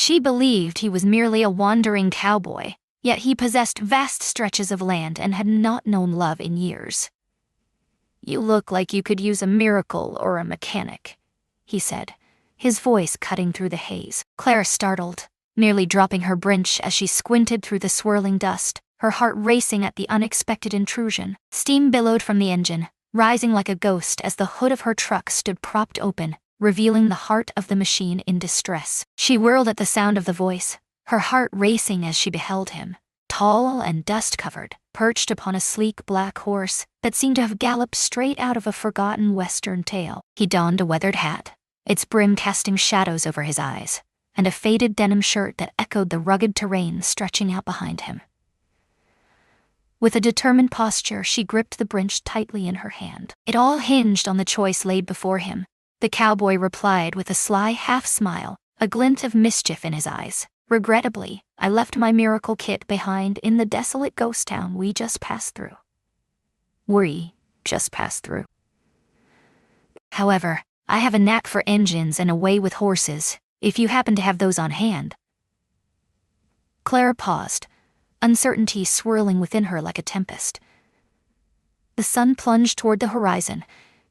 She believed he was merely a wandering cowboy, yet he possessed vast stretches of land and had not known love in years. "You look like you could use a miracle or a mechanic," he said, his voice cutting through the haze. Claire startled, nearly dropping her branch as she squinted through the swirling dust, her heart racing at the unexpected intrusion. Steam billowed from the engine, rising like a ghost as the hood of her truck stood propped open, revealing the heart of the machine in distress. She whirled at the sound of the voice, her heart racing as she beheld him, tall and dust-covered, perched upon a sleek black horse that seemed to have galloped straight out of a forgotten Western tale. He donned a weathered hat, its brim casting shadows over his eyes, and a faded denim shirt that echoed the rugged terrain stretching out behind him. With a determined posture, she gripped the branch tightly in her hand. It all hinged on the choice laid before him. The cowboy replied with a sly half-smile, a glint of mischief in his eyes. "Regrettably, I left my miracle kit behind in the desolate ghost town we just passed through." "We just passed through. However, I have a knack for engines and a way with horses, if you happen to have those on hand." Clara paused, uncertainty swirling within her like a tempest. The sun plunged toward the horizon,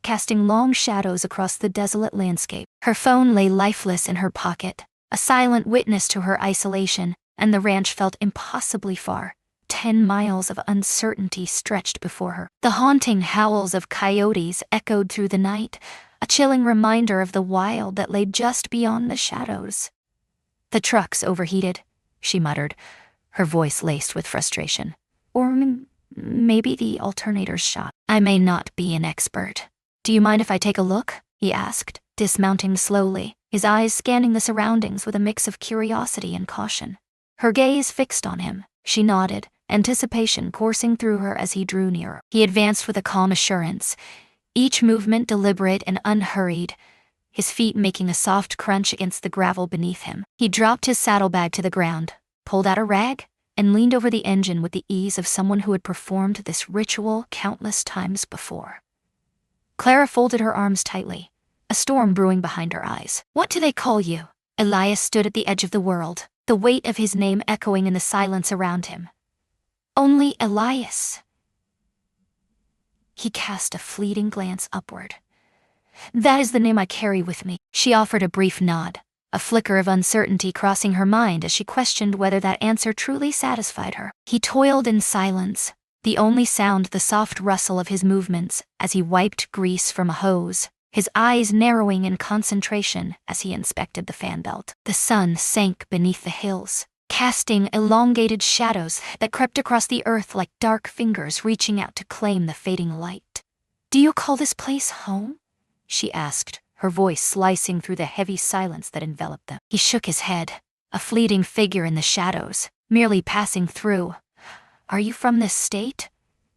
casting long shadows across the desolate landscape. Her phone lay lifeless in her pocket, a silent witness to her isolation, and the ranch felt impossibly far. 10 miles of uncertainty stretched before her. The haunting howls of coyotes echoed through the night, a chilling reminder of the wild that lay just beyond the shadows. "The truck's overheated," she muttered, her voice laced with frustration. "Or maybe the alternator's shot. I may not be an expert. Do you mind if I take a look?" he asked, dismounting slowly, his eyes scanning the surroundings with a mix of curiosity and caution. Her gaze fixed on him, she nodded, anticipation coursing through her as he drew nearer. He advanced with a calm assurance, each movement deliberate and unhurried, his feet making a soft crunch against the gravel beneath him. He dropped his saddlebag to the ground, pulled out a rag, and leaned over the engine with the ease of someone who had performed this ritual countless times before. Clara folded her arms tightly, a storm brewing behind her eyes. "What do they call you?" Elias stood at the edge of the world, the weight of his name echoing in the silence around him. "Only Elias." He cast a fleeting glance upward. "That is the name I carry with me." She offered a brief nod, a flicker of uncertainty crossing her mind as she questioned whether that answer truly satisfied her. He toiled in silence, the only sound the soft rustle of his movements as he wiped grease from a hose, his eyes narrowing in concentration as he inspected the fan belt. The sun sank beneath the hills, casting elongated shadows that crept across the earth like dark fingers reaching out to claim the fading light. "Do you call this place home?" she asked, her voice slicing through the heavy silence that enveloped them. He shook his head, a fleeting figure in the shadows, merely passing through. "Are you from this state?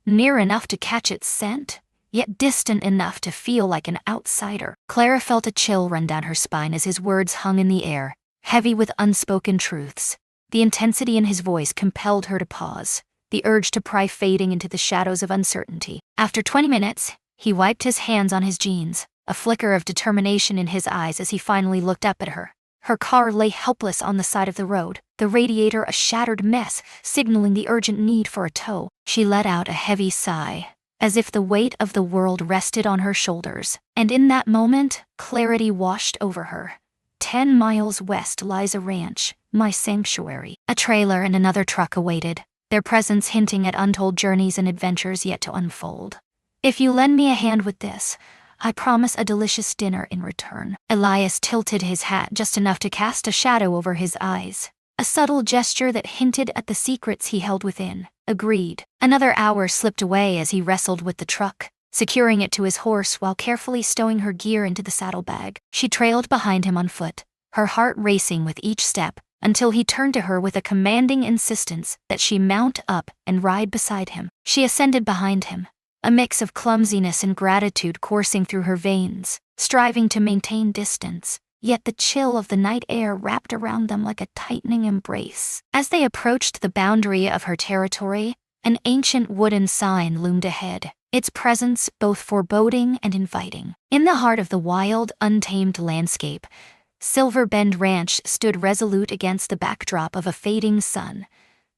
Near enough to catch its scent, yet distant enough to feel like an outsider." Clara felt a chill run down her spine as his words hung in the air, heavy with unspoken truths. The intensity in his voice compelled her to pause, the urge to pry fading into the shadows of uncertainty. After 20 minutes, he wiped his hands on his jeans, a flicker of determination in his eyes as he finally looked up at her. Her car lay helpless on the side of the road, the radiator a shattered mess, signaling the urgent need for a tow. She let out a heavy sigh, as if the weight of the world rested on her shoulders, and in that moment, clarity washed over her. 10 miles west lies a ranch, my sanctuary. A trailer and another truck awaited, their presence hinting at untold journeys and adventures yet to unfold. "If you lend me a hand with this, I promise a delicious dinner in return." Elias tilted his hat just enough to cast a shadow over his eyes, a subtle gesture that hinted at the secrets he held within. Agreed. Another hour slipped away as he wrestled with the truck, securing it to his horse while carefully stowing her gear into the saddlebag. She trailed behind him on foot, her heart racing with each step, until he turned to her with a commanding insistence that she mount up and ride beside him. She ascended behind him, a mix of clumsiness and gratitude coursing through her veins, striving to maintain distance, yet the chill of the night air wrapped around them like a tightening embrace. As they approached the boundary of her territory, an ancient wooden sign loomed ahead, its presence both foreboding and inviting. In the heart of the wild, untamed landscape, Silver Bend Ranch stood resolute against the backdrop of a fading sun.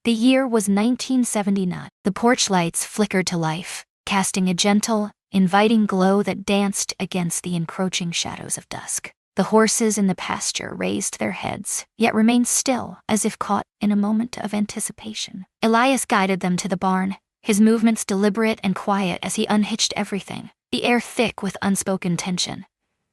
The year was 1979. The porch lights flickered to life, casting a gentle, inviting glow that danced against the encroaching shadows of dusk. The horses in the pasture raised their heads, yet remained still, as if caught in a moment of anticipation. Elias guided them to the barn, his movements deliberate and quiet as he unhitched everything, the air thick with unspoken tension.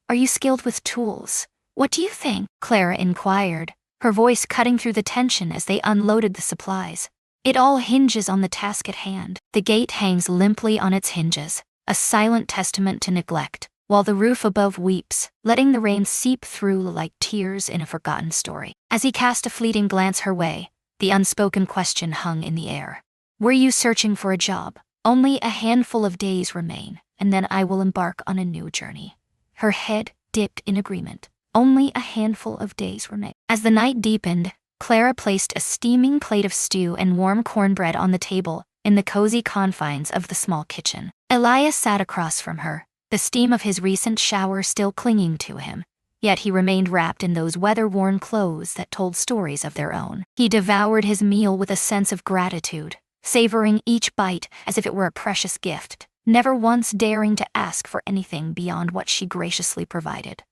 "Are you skilled with tools? What do you think?" Clara inquired, her voice cutting through the tension as they unloaded the supplies. "It all hinges on the task at hand." The gate hangs limply on its hinges, a silent testament to neglect, while the roof above weeps, letting the rain seep through like tears in a forgotten story. As he cast a fleeting glance her way, the unspoken question hung in the air. "Were you searching for a job? Only a handful of days remain, and then I will embark on a new journey." Her head dipped in agreement. Only a handful of days remain. As the night deepened, Clara placed a steaming plate of stew and warm cornbread on the table in the cozy confines of the small kitchen. Elias sat across from her, the steam of his recent shower still clinging to him, yet he remained wrapped in those weather-worn clothes that told stories of their own. He devoured his meal with a sense of gratitude, savoring each bite as if it were a precious gift, never once daring to ask for anything beyond what she graciously provided.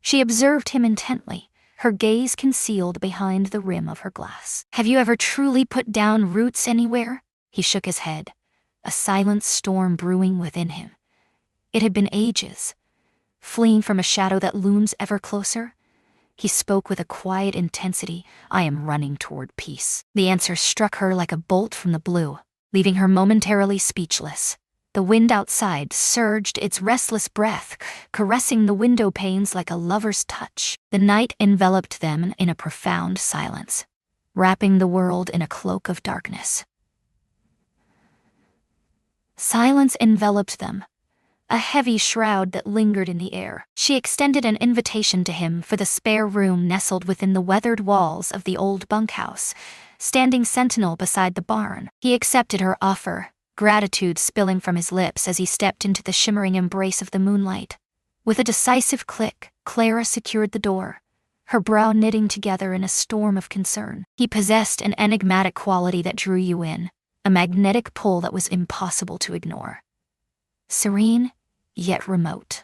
She observed him intently, her gaze concealed behind the rim of her glass. "Have you ever truly put down roots anywhere?" He shook his head, a silent storm brewing within him. It had been ages. Fleeing from a shadow that looms ever closer? He spoke with a quiet intensity. "I am running toward peace." The answer struck her like a bolt from the blue, leaving her momentarily speechless. The wind outside surged its restless breath, caressing the window panes like a lover's touch. The night enveloped them in a profound silence, wrapping the world in a cloak of darkness. Silence enveloped them, a heavy shroud that lingered in the air. She extended an invitation to him for the spare room nestled within the weathered walls of the old bunkhouse, standing sentinel beside the barn. He accepted her offer, gratitude spilling from his lips as he stepped into the shimmering embrace of the moonlight. With a decisive click, Clara secured the door, her brow knitting together in a storm of concern. He possessed an enigmatic quality that drew you in, a magnetic pull that was impossible to ignore. Serene, yet remote.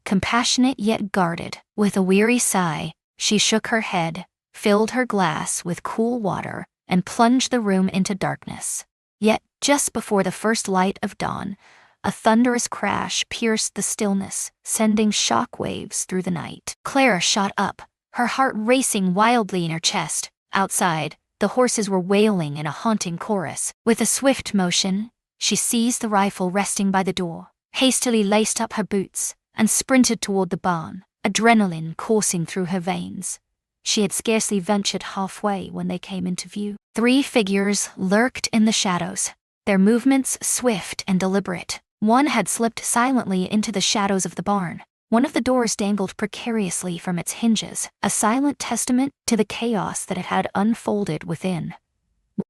Compassionate yet guarded. With a weary sigh, she shook her head, filled her glass with cool water, and plunged the room into darkness. Yet, just before the first light of dawn, a thunderous crash pierced the stillness, sending shock waves through the night. Clara shot up, her heart racing wildly in her chest. Outside, the horses were wailing in a haunting chorus. With a swift motion, she seized the rifle resting by the door, hastily laced up her boots, and sprinted toward the barn, adrenaline coursing through her veins. She had scarcely ventured halfway when they came into view. 3 figures lurked in the shadows, their movements swift and deliberate. One had slipped silently into the shadows of the barn. One of the doors dangled precariously from its hinges, a silent testament to the chaos that it had unfolded within.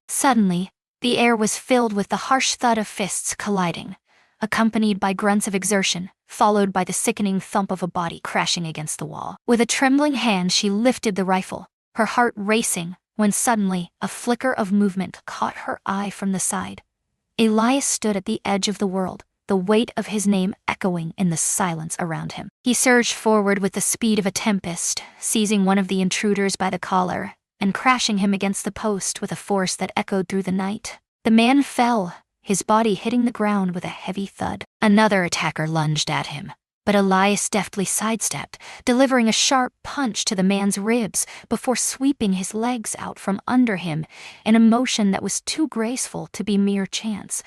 Suddenly, the air was filled with the harsh thud of fists colliding, accompanied by grunts of exertion, followed by the sickening thump of a body crashing against the wall. With a trembling hand she lifted the rifle, her heart racing, when suddenly a flicker of movement caught her eye from the side. Elias stood at the edge of the world, the weight of his name echoing in the silence around him. He surged forward with the speed of a tempest, seizing one of the intruders by the collar, and crashing him against the post with a force that echoed through the night. The man fell, his body hitting the ground with a heavy thud. Another attacker lunged at him, but Elias deftly sidestepped, delivering a sharp punch to the man's ribs before sweeping his legs out from under him in a motion that was too graceful to be mere chance,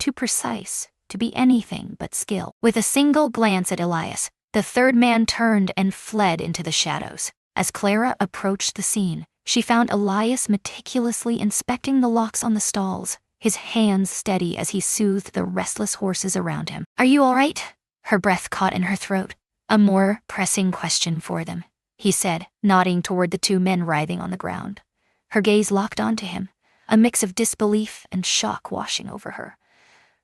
too precise to be anything but skill. With a single glance at Elias, the third man turned and fled into the shadows. As Clara approached the scene, she found Elias meticulously inspecting the locks on the stalls, his hands steady as he soothed the restless horses around him. "Are you all right?" Her breath caught in her throat. "A more pressing question for them," he said, nodding toward the 2 men writhing on the ground. Her gaze locked onto him, a mix of disbelief and shock washing over her.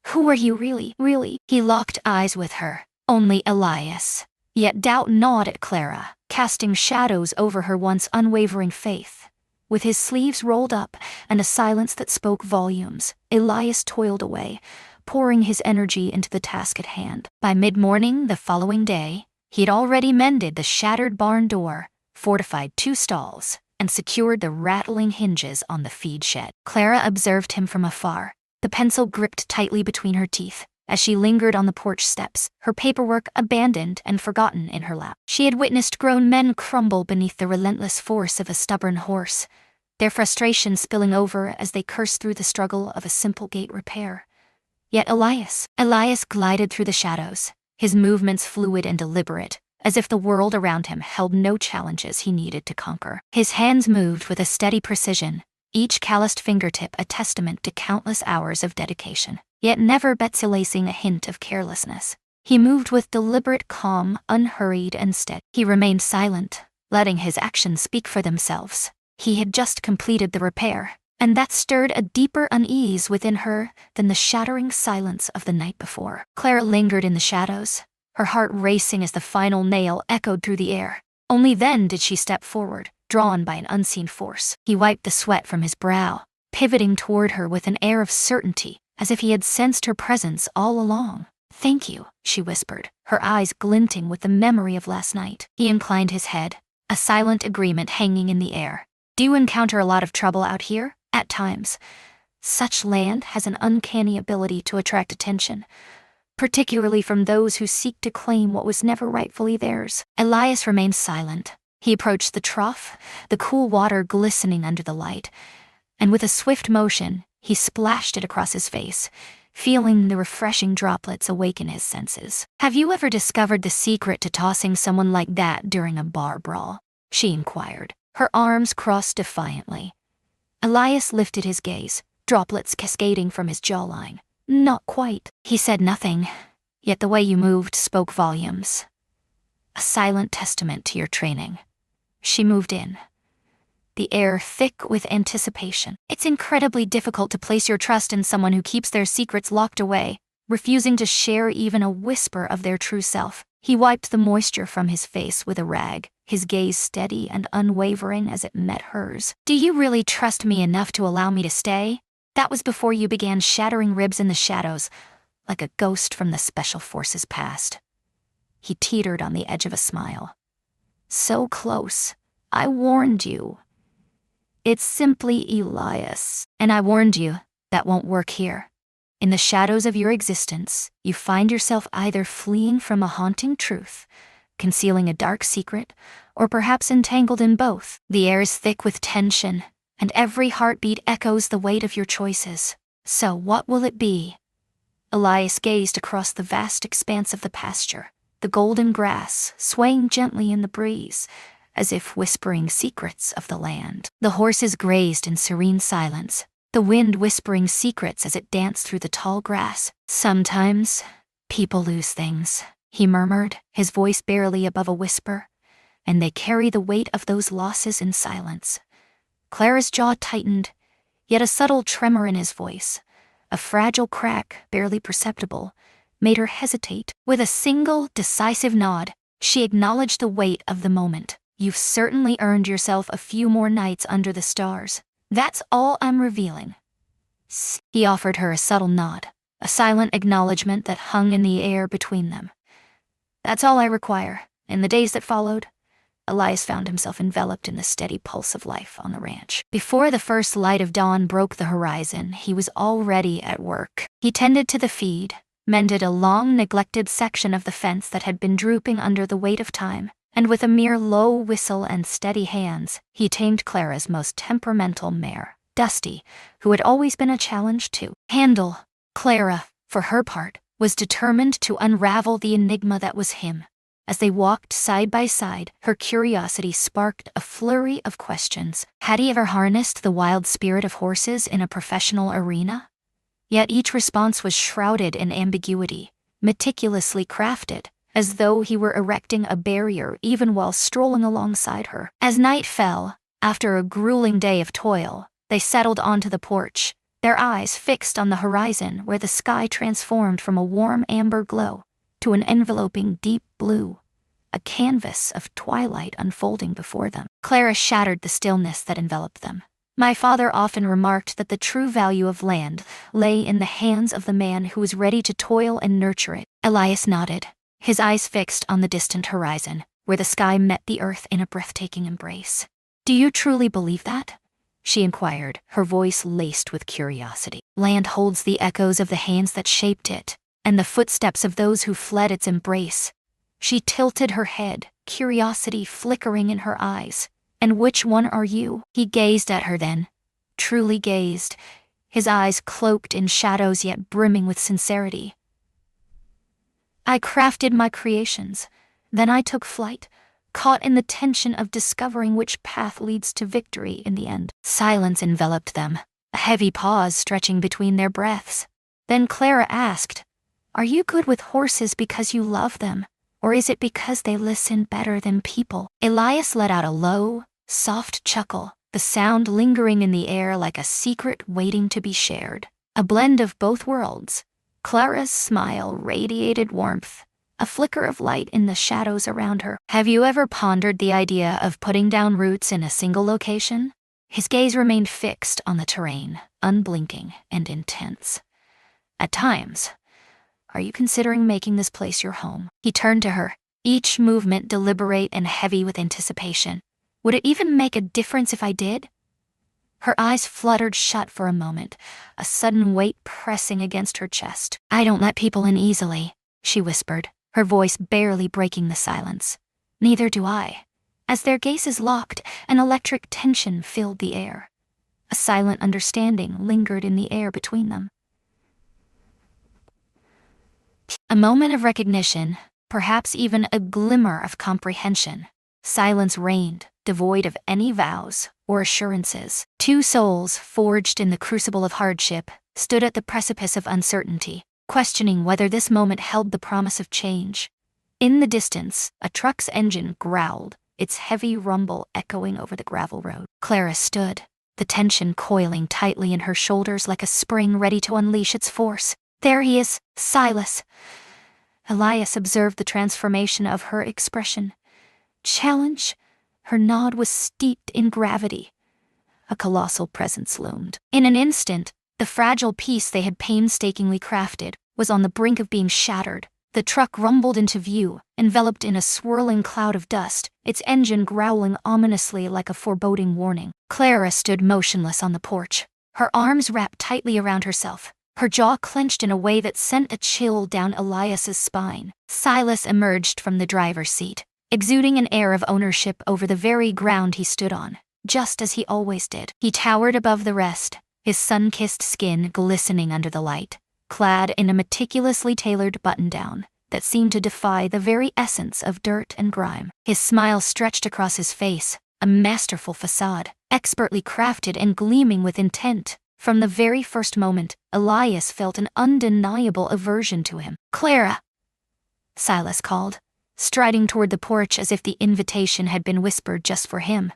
"Who are you really?" He locked eyes with her. "Only Elias. Yet doubt gnawed at Clara, casting shadows over her once unwavering faith. With his sleeves rolled up and a silence that spoke volumes, Elias toiled away, pouring his energy into the task at hand. By mid-morning the following day, he'd already mended the shattered barn door, fortified 2 stalls, and secured the rattling hinges on the feed shed. Clara observed him from afar, the pencil gripped tightly between her teeth, as she lingered on the porch steps, her paperwork abandoned and forgotten in her lap. She had witnessed grown men crumble beneath the relentless force of a stubborn horse, their frustration spilling over as they cursed through the struggle of a simple gate repair. Yet Elias glided through the shadows, his movements fluid and deliberate, as if the world around him held no challenges he needed to conquer. His hands moved with a steady precision, each calloused fingertip a testament to countless hours of dedication, yet never betzilacing a hint of carelessness. He moved with deliberate calm, unhurried and steady. He remained silent, letting his actions speak for themselves. He had just completed the repair, and that stirred a deeper unease within her than the shattering silence of the night before. Clara lingered in the shadows, her heart racing as the final nail echoed through the air. Only then did she step forward, drawn by an unseen force. He wiped the sweat from his brow, pivoting toward her with an air of certainty, as if he had sensed her presence all along. "Thank you," she whispered, her eyes glinting with the memory of last night. He inclined his head, a silent agreement hanging in the air. "Do you encounter a lot of trouble out here?" "At times. Such land has an uncanny ability to attract attention, particularly from those who seek to claim what was never rightfully theirs." Elias remained silent. He approached the trough, the cool water glistening under the light, and with a swift motion, he splashed it across his face, feeling the refreshing droplets awaken his senses. "Have you ever discovered the secret to tossing someone like that during a bar brawl?" she inquired, her arms crossed defiantly. Elias lifted his gaze, droplets cascading from his jawline. "Not quite." He said nothing, yet the way you moved spoke volumes. A silent testament to your training. She moved in, the air thick with anticipation. "It's incredibly difficult to place your trust in someone who keeps their secrets locked away, refusing to share even a whisper of their true self." He wiped the moisture from his face with a rag, his gaze steady and unwavering as it met hers. "Do you really trust me enough to allow me to stay? That was before you began shattering ribs in the shadows, like a ghost from the Special Forces past." He teetered on the edge of a smile. "So close. I warned you." "It's simply Elias. And I warned you, that won't work here. In the shadows of your existence, you find yourself either fleeing from a haunting truth, concealing a dark secret, or perhaps entangled in both. The air is thick with tension, and every heartbeat echoes the weight of your choices. So what will it be?" Elias gazed across the vast expanse of the pasture, the golden grass swaying gently in the breeze, as if whispering secrets of the land. The horses grazed in serene silence, the wind whispering secrets as it danced through the tall grass. "Sometimes, people lose things," he murmured, his voice barely above a whisper, "and they carry the weight of those losses in silence." Clara's jaw tightened, yet a subtle tremor in his voice, a fragile crack barely perceptible, made her hesitate. With a single, decisive nod, she acknowledged the weight of the moment. "You've certainly earned yourself a few more nights under the stars. That's all I'm revealing." He offered her a subtle nod, a silent acknowledgement that hung in the air between them. "That's all I require." In the days that followed, Elias found himself enveloped in the steady pulse of life on the ranch. Before the first light of dawn broke the horizon, he was already at work. He tended to the feed, mended a long neglected section of the fence that had been drooping under the weight of time, and with a mere low whistle and steady hands, he tamed Clara's most temperamental mare, Dusty, who had always been a challenge to handle. Clara, for her part, was determined to unravel the enigma that was him. As they walked side by side, her curiosity sparked a flurry of questions. Had he ever harnessed the wild spirit of horses in a professional arena? Yet each response was shrouded in ambiguity, meticulously crafted, as though he were erecting a barrier even while strolling alongside her. As night fell, after a grueling day of toil, they settled onto the porch, their eyes fixed on the horizon where the sky transformed from a warm amber glow to an enveloping deep blue. a canvas of twilight unfolding before them. Clara shattered the stillness that enveloped them. My father often remarked that the true value of land lay in the hands of the man who was ready to toil and nurture it. Elias nodded, his eyes fixed on the distant horizon, where the sky met the earth in a breathtaking embrace. "Do you truly believe that?" she inquired, her voice laced with curiosity. "Land holds the echoes of the hands that shaped it, and the footsteps of those who fled its embrace." She tilted her head, curiosity flickering in her eyes. "And which one are you?" He gazed at her then, truly gazed, his eyes cloaked in shadows yet brimming with sincerity. "I crafted my creations, then I took flight, caught in the tension of discovering which path leads to victory in the end." Silence enveloped them, a heavy pause stretching between their breaths. Then Clara asked, "Are you good with horses because you love them? Or is it because they listen better than people?" Elias let out a low, soft chuckle, the sound lingering in the air like a secret waiting to be shared. A blend of both worlds. Clara's smile radiated warmth, a flicker of light in the shadows around her. "Have you ever pondered the idea of putting down roots in a single location?" His gaze remained fixed on the terrain, unblinking and intense. "At times. Are you considering making this place your home?" He turned to her, each movement deliberate and heavy with anticipation. "Would it even make a difference if I did?" Her eyes fluttered shut for a moment, a sudden weight pressing against her chest. "I don't let people in easily," she whispered, her voice barely breaking the silence. "Neither do I." As their gazes locked, an electric tension filled the air. A silent understanding lingered in the air between them. A moment of recognition, perhaps even a glimmer of comprehension. Silence reigned, devoid of any vows or assurances. Two souls, forged in the crucible of hardship, stood at the precipice of uncertainty, questioning whether this moment held the promise of change. In the distance, a truck's engine growled, its heavy rumble echoing over the gravel road. Clara stood, the tension coiling tightly in her shoulders like a spring ready to unleash its force. "There he is, Silas." Elias observed the transformation of her expression. Challenge? Her nod was steeped in gravity. A colossal presence loomed. In an instant, the fragile piece they had painstakingly crafted was on the brink of being shattered. The truck rumbled into view, enveloped in a swirling cloud of dust, its engine growling ominously like a foreboding warning. Clara stood motionless on the porch, her arms wrapped tightly around herself, her jaw clenched in a way that sent a chill down Elias's spine. Silas emerged from the driver's seat, exuding an air of ownership over the very ground he stood on, just as he always did. He towered above the rest, his sun-kissed skin glistening under the light, clad in a meticulously tailored button-down that seemed to defy the very essence of dirt and grime. His smile stretched across his face, a masterful facade, expertly crafted and gleaming with intent. From the very first moment, Elias felt an undeniable aversion to him. "Clara!" Silas called, striding toward the porch as if the invitation had been whispered just for him.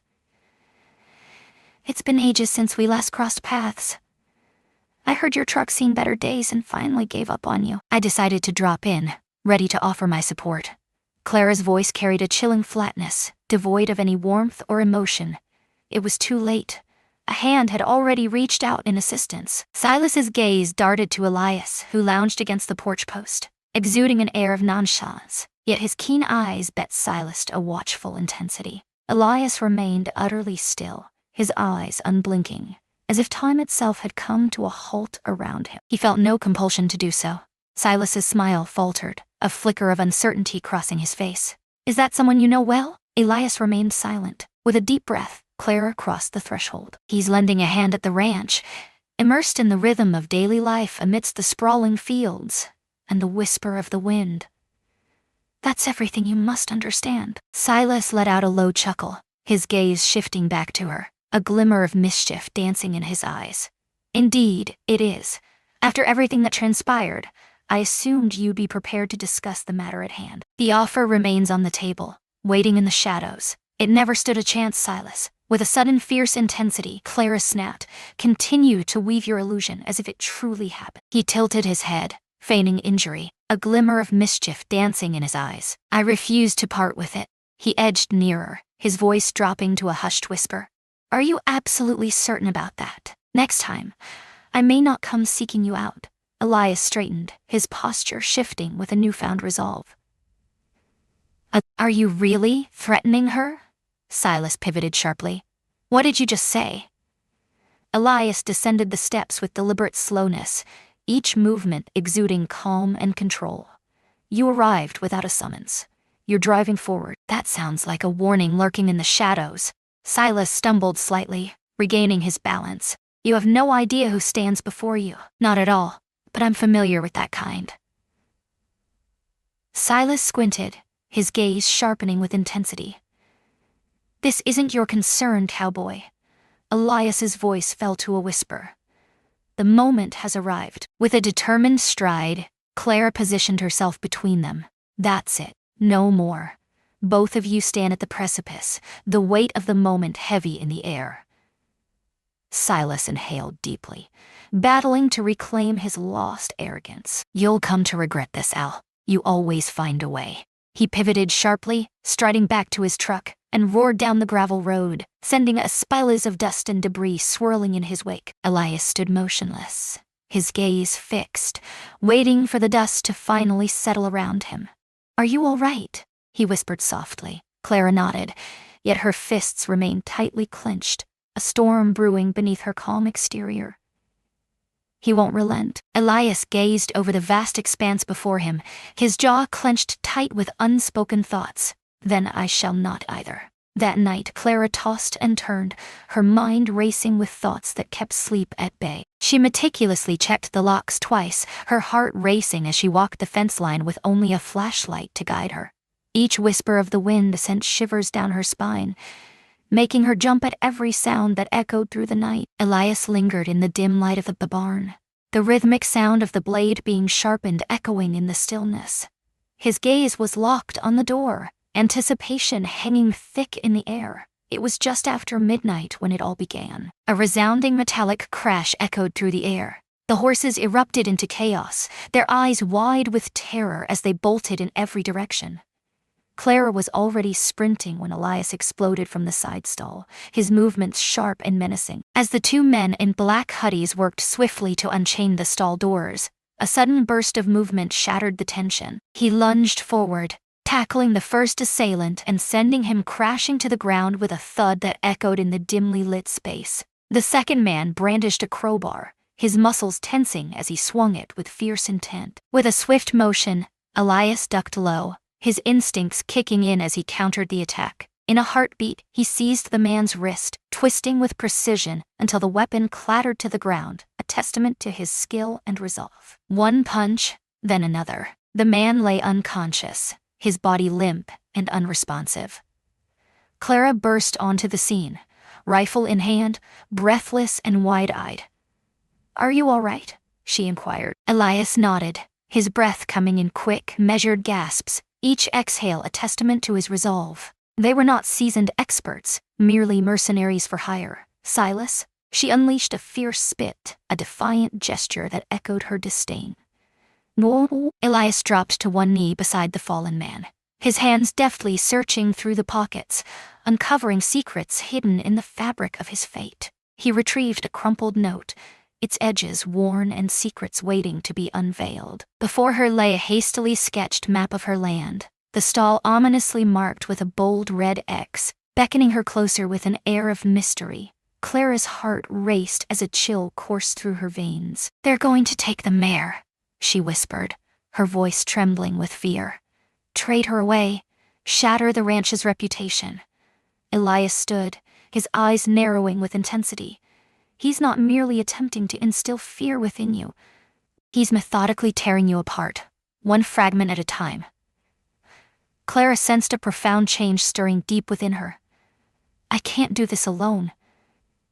"It's been ages since we last crossed paths. I heard your truck's seen better days and finally gave up on you." I decided to drop in, ready to offer my support. Clara's voice carried a chilling flatness, devoid of any warmth or emotion. It was too late. A hand had already reached out in assistance. Silas's gaze darted to Elias, who lounged against the porch post, exuding an air of nonchalance, yet his keen eyes bet Silas a watchful intensity. Elias remained utterly still, his eyes unblinking, as if time itself had come to a halt around him. He felt no compulsion to do so. Silas's smile faltered, a flicker of uncertainty crossing his face. "Is that someone you know well?" Elias remained silent. With a deep breath, Clara crossed the threshold. "He's lending a hand at the ranch, immersed in the rhythm of daily life amidst the sprawling fields and the whisper of the wind. That's everything you must understand." Silas let out a low chuckle, his gaze shifting back to her, a glimmer of mischief dancing in his eyes. "Indeed, it is. After everything that transpired, I assumed you'd be prepared to discuss the matter at hand. The offer remains on the table, waiting in the shadows. It never stood a chance, Silas." With a sudden fierce intensity, Clara snapped, "Continue to weave your illusion as if it truly happened." He tilted his head, feigning injury, a glimmer of mischief dancing in his eyes. I refuse to part with it. He edged nearer, his voice dropping to a hushed whisper. Are you absolutely certain about that? Next time, I may not come seeking you out. Elias straightened, his posture shifting with a newfound resolve. Are you really threatening her? Silas pivoted sharply. What did you just say? Elias descended the steps with deliberate slowness, each movement exuding calm and control. You arrived without a summons. You're driving forward. That sounds like a warning lurking in the shadows. Silas stumbled slightly, regaining his balance. You have no idea who stands before you. Not at all, but I'm familiar with that kind. Silas squinted, his gaze sharpening with intensity. This isn't your concern, cowboy. Elias's voice fell to a whisper. The moment has arrived. With a determined stride, Clara positioned herself between them. That's it. No more. Both of you stand at the precipice, the weight of the moment heavy in the air. Silas inhaled deeply, battling to reclaim his lost arrogance. You'll come to regret this, Al. You always find a way. He pivoted sharply, striding back to his truck, and roared down the gravel road, sending a spiles of dust and debris swirling in his wake. Elias stood motionless, his gaze fixed, waiting for the dust to finally settle around him. Are you all right? He whispered softly. Clara nodded, yet her fists remained tightly clenched, a storm brewing beneath her calm exterior. He won't relent. Elias gazed over the vast expanse before him, his jaw clenched tight with unspoken thoughts. Then I shall not either. That night, Clara tossed and turned, her mind racing with thoughts that kept sleep at bay. She meticulously checked the locks twice, her heart racing as she walked the fence line with only a flashlight to guide her. Each whisper of the wind sent shivers down her spine, making her jump at every sound that echoed through the night. Elias lingered in the dim light of the barn, the rhythmic sound of the blade being sharpened echoing in the stillness. His gaze was locked on the door, anticipation hanging thick in the air. It was just after midnight when it all began. A resounding metallic crash echoed through the air. The horses erupted into chaos, their eyes wide with terror as they bolted in every direction. Clara was already sprinting when Elias exploded from the side stall, his movements sharp and menacing. As the two men in black hoodies worked swiftly to unchain the stall doors, a sudden burst of movement shattered the tension. He lunged forward, tackling the first assailant and sending him crashing to the ground with a thud that echoed in the dimly lit space. The second man brandished a crowbar, his muscles tensing as he swung it with fierce intent. With a swift motion, Elias ducked low, his instincts kicking in as he countered the attack. In a heartbeat, he seized the man's wrist, twisting with precision until the weapon clattered to the ground, a testament to his skill and resolve. One punch, then another. The man lay unconscious, his body limp and unresponsive. Clara burst onto the scene, rifle in hand, breathless and wide-eyed. Are you all right? She inquired. Elias nodded, his breath coming in quick, measured gasps, each exhale a testament to his resolve. They were not seasoned experts, merely mercenaries for hire. Silas? She unleashed a fierce spit, a defiant gesture that echoed her disdain. No. Elias dropped to one knee beside the fallen man, his hands deftly searching through the pockets, uncovering secrets hidden in the fabric of his fate. He retrieved a crumpled note, its edges worn and secrets waiting to be unveiled. Before her lay a hastily sketched map of her land, the stall ominously marked with a bold red X, beckoning her closer with an air of mystery. Clara's heart raced as a chill coursed through her veins. They're going to take the mare, she whispered, her voice trembling with fear. Trade her away, shatter the ranch's reputation. Elias stood, his eyes narrowing with intensity. He's not merely attempting to instill fear within you. He's methodically tearing you apart, one fragment at a time. Clara sensed a profound change stirring deep within her. I can't do this alone,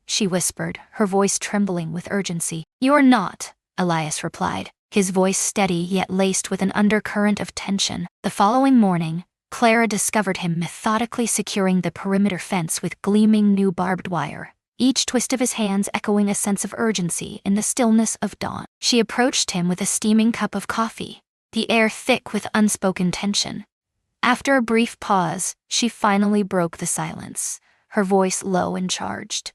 she whispered, her voice trembling with urgency. You're not, Elias replied, his voice steady yet laced with an undercurrent of tension. The following morning, Clara discovered him methodically securing the perimeter fence with gleaming new barbed wire, each twist of his hands echoing a sense of urgency in the stillness of dawn. She approached him with a steaming cup of coffee, the air thick with unspoken tension. After a brief pause, she finally broke the silence, her voice low and charged.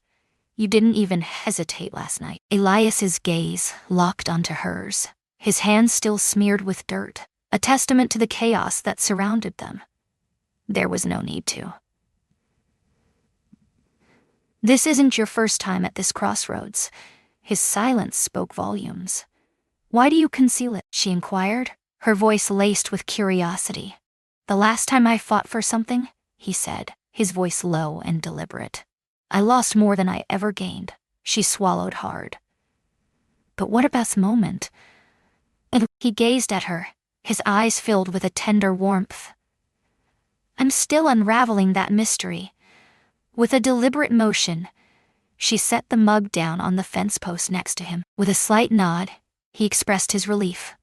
"You didn't even hesitate last night." Elias's gaze locked onto hers, his hands still smeared with dirt, a testament to the chaos that surrounded them. "There was no need to. This isn't your first time at this crossroads." His silence spoke volumes. "Why do you conceal it?" she inquired, her voice laced with curiosity. "The last time I fought for something," he said, his voice low and deliberate, "I lost more than I ever gained." She swallowed hard. "But what about this moment?" And he gazed at her, his eyes filled with a tender warmth. "I'm still unraveling that mystery." With a deliberate motion, she set the mug down on the fence post next to him. With a slight nod, he expressed his relief.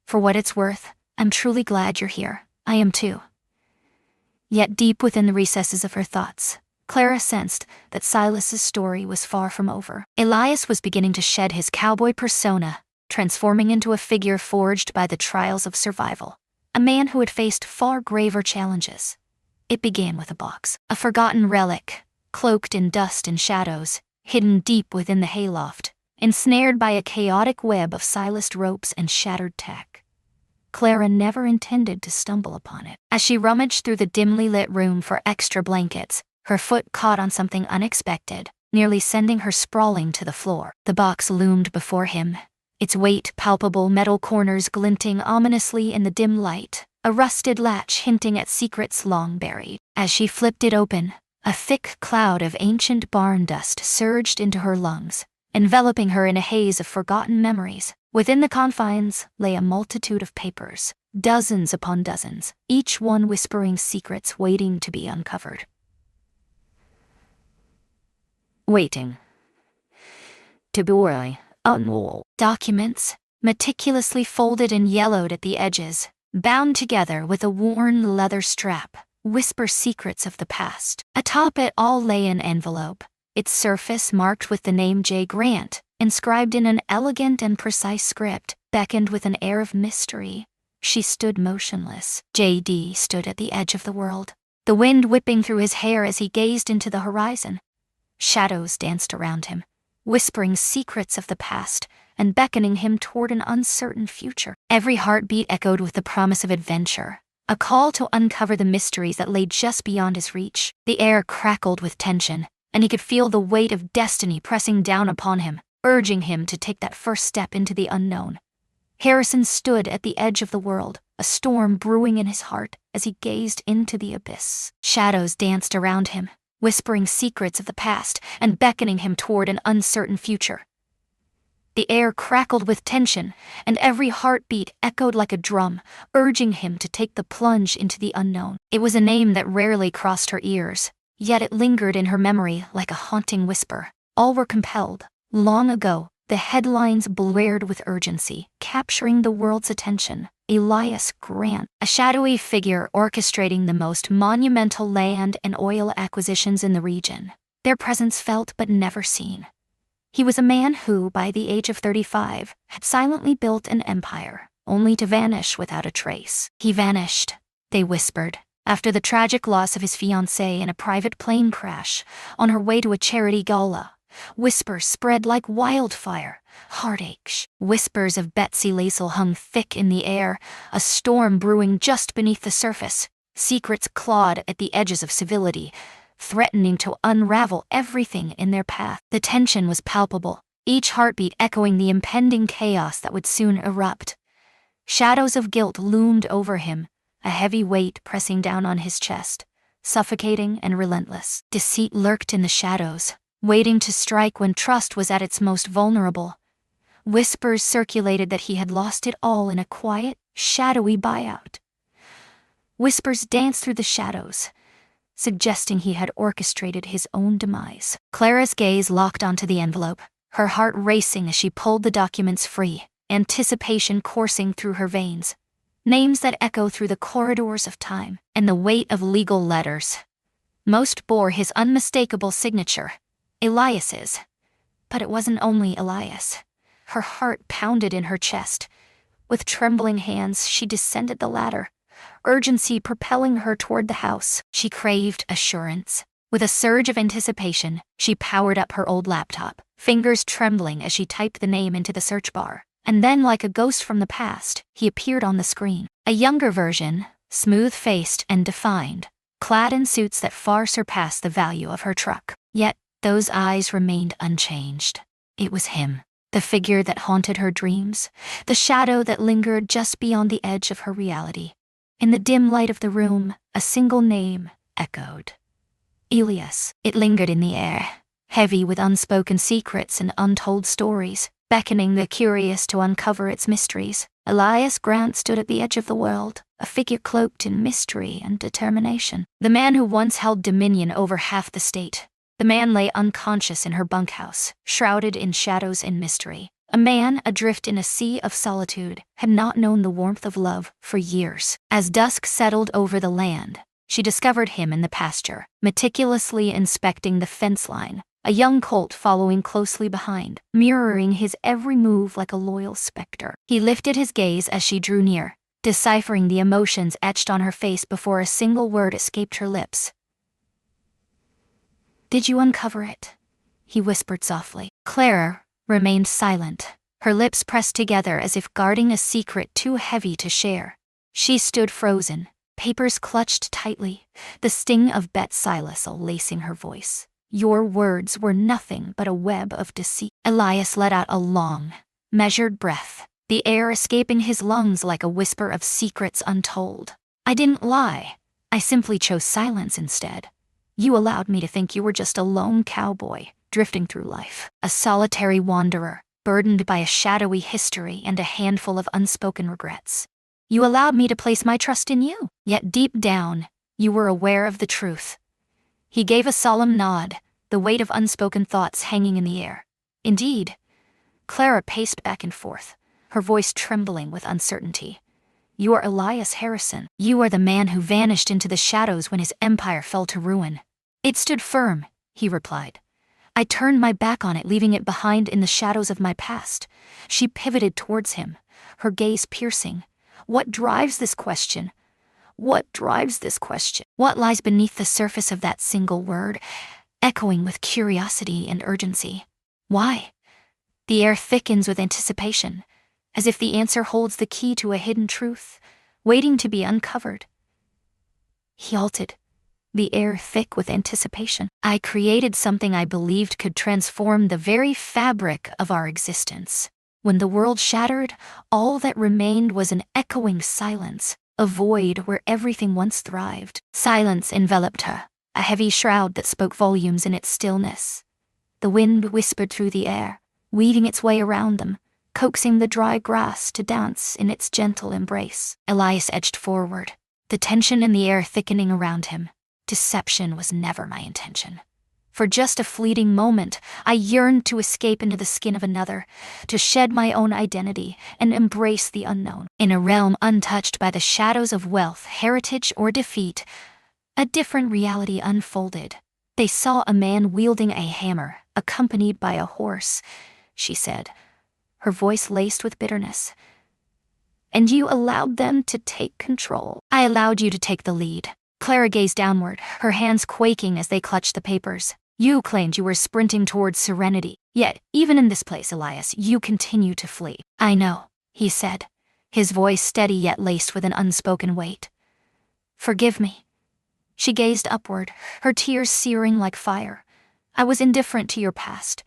"For what it's worth, I'm truly glad you're here. I am too." Yet deep within the recesses of her thoughts, Clara sensed that Silas's story was far from over. Elias was beginning to shed his cowboy persona, transforming into a figure forged by the trials of survival, a man who had faced far graver challenges. It began with a box, a forgotten relic, cloaked in dust and shadows, hidden deep within the hayloft, ensnared by a chaotic web of silenced ropes and shattered tack. Clara never intended to stumble upon it. As she rummaged through the dimly lit room for extra blankets, her foot caught on something unexpected, nearly sending her sprawling to the floor. The box loomed before him, its weight palpable, metal corners glinting ominously in the dim light, a rusted latch hinting at secrets long buried. As she flipped it open, a thick cloud of ancient barn dust surged into her lungs, enveloping her in a haze of forgotten memories. Within the confines lay a multitude of papers, dozens upon dozens, each one whispering secrets waiting to be uncovered. Waiting to be unrolled. Documents, meticulously folded and yellowed at the edges, bound together with a worn leather strap, whisper secrets of the past. Atop it all lay an envelope, its surface marked with the name J. Grant, inscribed in an elegant and precise script, beckoned with an air of mystery. She stood motionless. J.D. stood at the edge of the world, the wind whipping through his hair as he gazed into the horizon. Shadows danced around him, whispering secrets of the past and beckoning him toward an uncertain future. Every heartbeat echoed with the promise of adventure, a call to uncover the mysteries that lay just beyond his reach. The air crackled with tension, and he could feel the weight of destiny pressing down upon him, urging him to take that first step into the unknown. Harrison stood at the edge of the world, a storm brewing in his heart as he gazed into the abyss. Shadows danced around him, whispering secrets of the past and beckoning him toward an uncertain future. The air crackled with tension, and every heartbeat echoed like a drum, urging him to take the plunge into the unknown. It was a name that rarely crossed her ears, yet it lingered in her memory like a haunting whisper. All were compelled. Long ago, the headlines blared with urgency, capturing the world's attention. Elias Grant, a shadowy figure orchestrating the most monumental land and oil acquisitions in the region, their presence felt but never seen. He was a man who, by the age of 35, had silently built an empire, only to vanish without a trace. He vanished, they whispered, after the tragic loss of his fiancée in a private plane crash, on her way to a charity gala. Whispers spread like wildfire. Heartache. Whispers of Betsy Laisel hung thick in the air, a storm brewing just beneath the surface. Secrets clawed at the edges of civility, threatening to unravel everything in their path. The tension was palpable, each heartbeat echoing the impending chaos that would soon erupt. Shadows of guilt loomed over him, a heavy weight pressing down on his chest, suffocating and relentless. Deceit lurked in the shadows, waiting to strike when trust was at its most vulnerable. Whispers circulated that he had lost it all in a quiet, shadowy buyout. Whispers danced through the shadows, suggesting he had orchestrated his own demise. Clara's gaze locked onto the envelope, her heart racing as she pulled the documents free, anticipation coursing through her veins. Names that echo through the corridors of time, and the weight of legal letters. Most bore his unmistakable signature, Elias's. But it wasn't only Elias. Her heart pounded in her chest. With trembling hands, she descended the ladder, urgency propelling her toward the house. She craved assurance. With a surge of anticipation, she powered up her old laptop, fingers trembling as she typed the name into the search bar. And then, like a ghost from the past, he appeared on the screen. A younger version, smooth-faced and defined, clad in suits that far surpassed the value of her truck. Yet, those eyes remained unchanged. It was him, the figure that haunted her dreams, the shadow that lingered just beyond the edge of her reality. In the dim light of the room, a single name echoed. Elias. It lingered in the air, heavy with unspoken secrets and untold stories, beckoning the curious to uncover its mysteries. Elias Grant stood at the edge of the world, a figure cloaked in mystery and determination. The man who once held dominion over half the state. The man lay unconscious in her bunkhouse, shrouded in shadows and mystery. A man, adrift in a sea of solitude, had not known the warmth of love for years. As dusk settled over the land, she discovered him in the pasture, meticulously inspecting the fence line, a young colt following closely behind, mirroring his every move like a loyal specter. He lifted his gaze as she drew near, deciphering the emotions etched on her face before a single word escaped her lips. "Did you uncover it?" he whispered softly. Clara remained silent, her lips pressed together as if guarding a secret too heavy to share. She stood frozen, papers clutched tightly, the sting of Bet Silasol lacing her voice. "Your words were nothing but a web of deceit." Elias let out a long, measured breath, the air escaping his lungs like a whisper of secrets untold. "I didn't lie. I simply chose silence instead. You allowed me to think you were just a lone cowboy, drifting through life, a solitary wanderer, burdened by a shadowy history and a handful of unspoken regrets. You allowed me to place my trust in you, yet deep down, you were aware of the truth." He gave a solemn nod, the weight of unspoken thoughts hanging in the air. "Indeed." Clara paced back and forth, her voice trembling with uncertainty. "You are Elias Harrison. You are the man who vanished into the shadows when his empire fell to ruin." "It stood firm," he replied. "I turned my back on it, leaving it behind in the shadows of my past." She pivoted towards him, her gaze piercing. "What drives this question? What drives this question? What lies beneath the surface of that single word, echoing with curiosity and urgency? Why?" The air thickens with anticipation, as if the answer holds the key to a hidden truth, waiting to be uncovered. He halted, the air thick with anticipation. "I created something I believed could transform the very fabric of our existence. When the world shattered, all that remained was an echoing silence, a void where everything once thrived." Silence enveloped her, a heavy shroud that spoke volumes in its stillness. The wind whispered through the air, weaving its way around them, coaxing the dry grass to dance in its gentle embrace. Elias edged forward, the tension in the air thickening around him. "Deception was never my intention. For just a fleeting moment, I yearned to escape into the skin of another, to shed my own identity and embrace the unknown. In a realm untouched by the shadows of wealth, heritage, or defeat, a different reality unfolded. They saw a man wielding a hammer, accompanied by a horse," she said, her voice laced with bitterness. "And you allowed them to take control." "I allowed you to take the lead." Clara gazed downward, her hands quaking as they clutched the papers. "You claimed you were sprinting towards serenity. Yet, even in this place, Elias, you continue to flee." "I know," he said, his voice steady yet laced with an unspoken weight. "Forgive me." She gazed upward, her tears searing like fire. "I was indifferent to your past,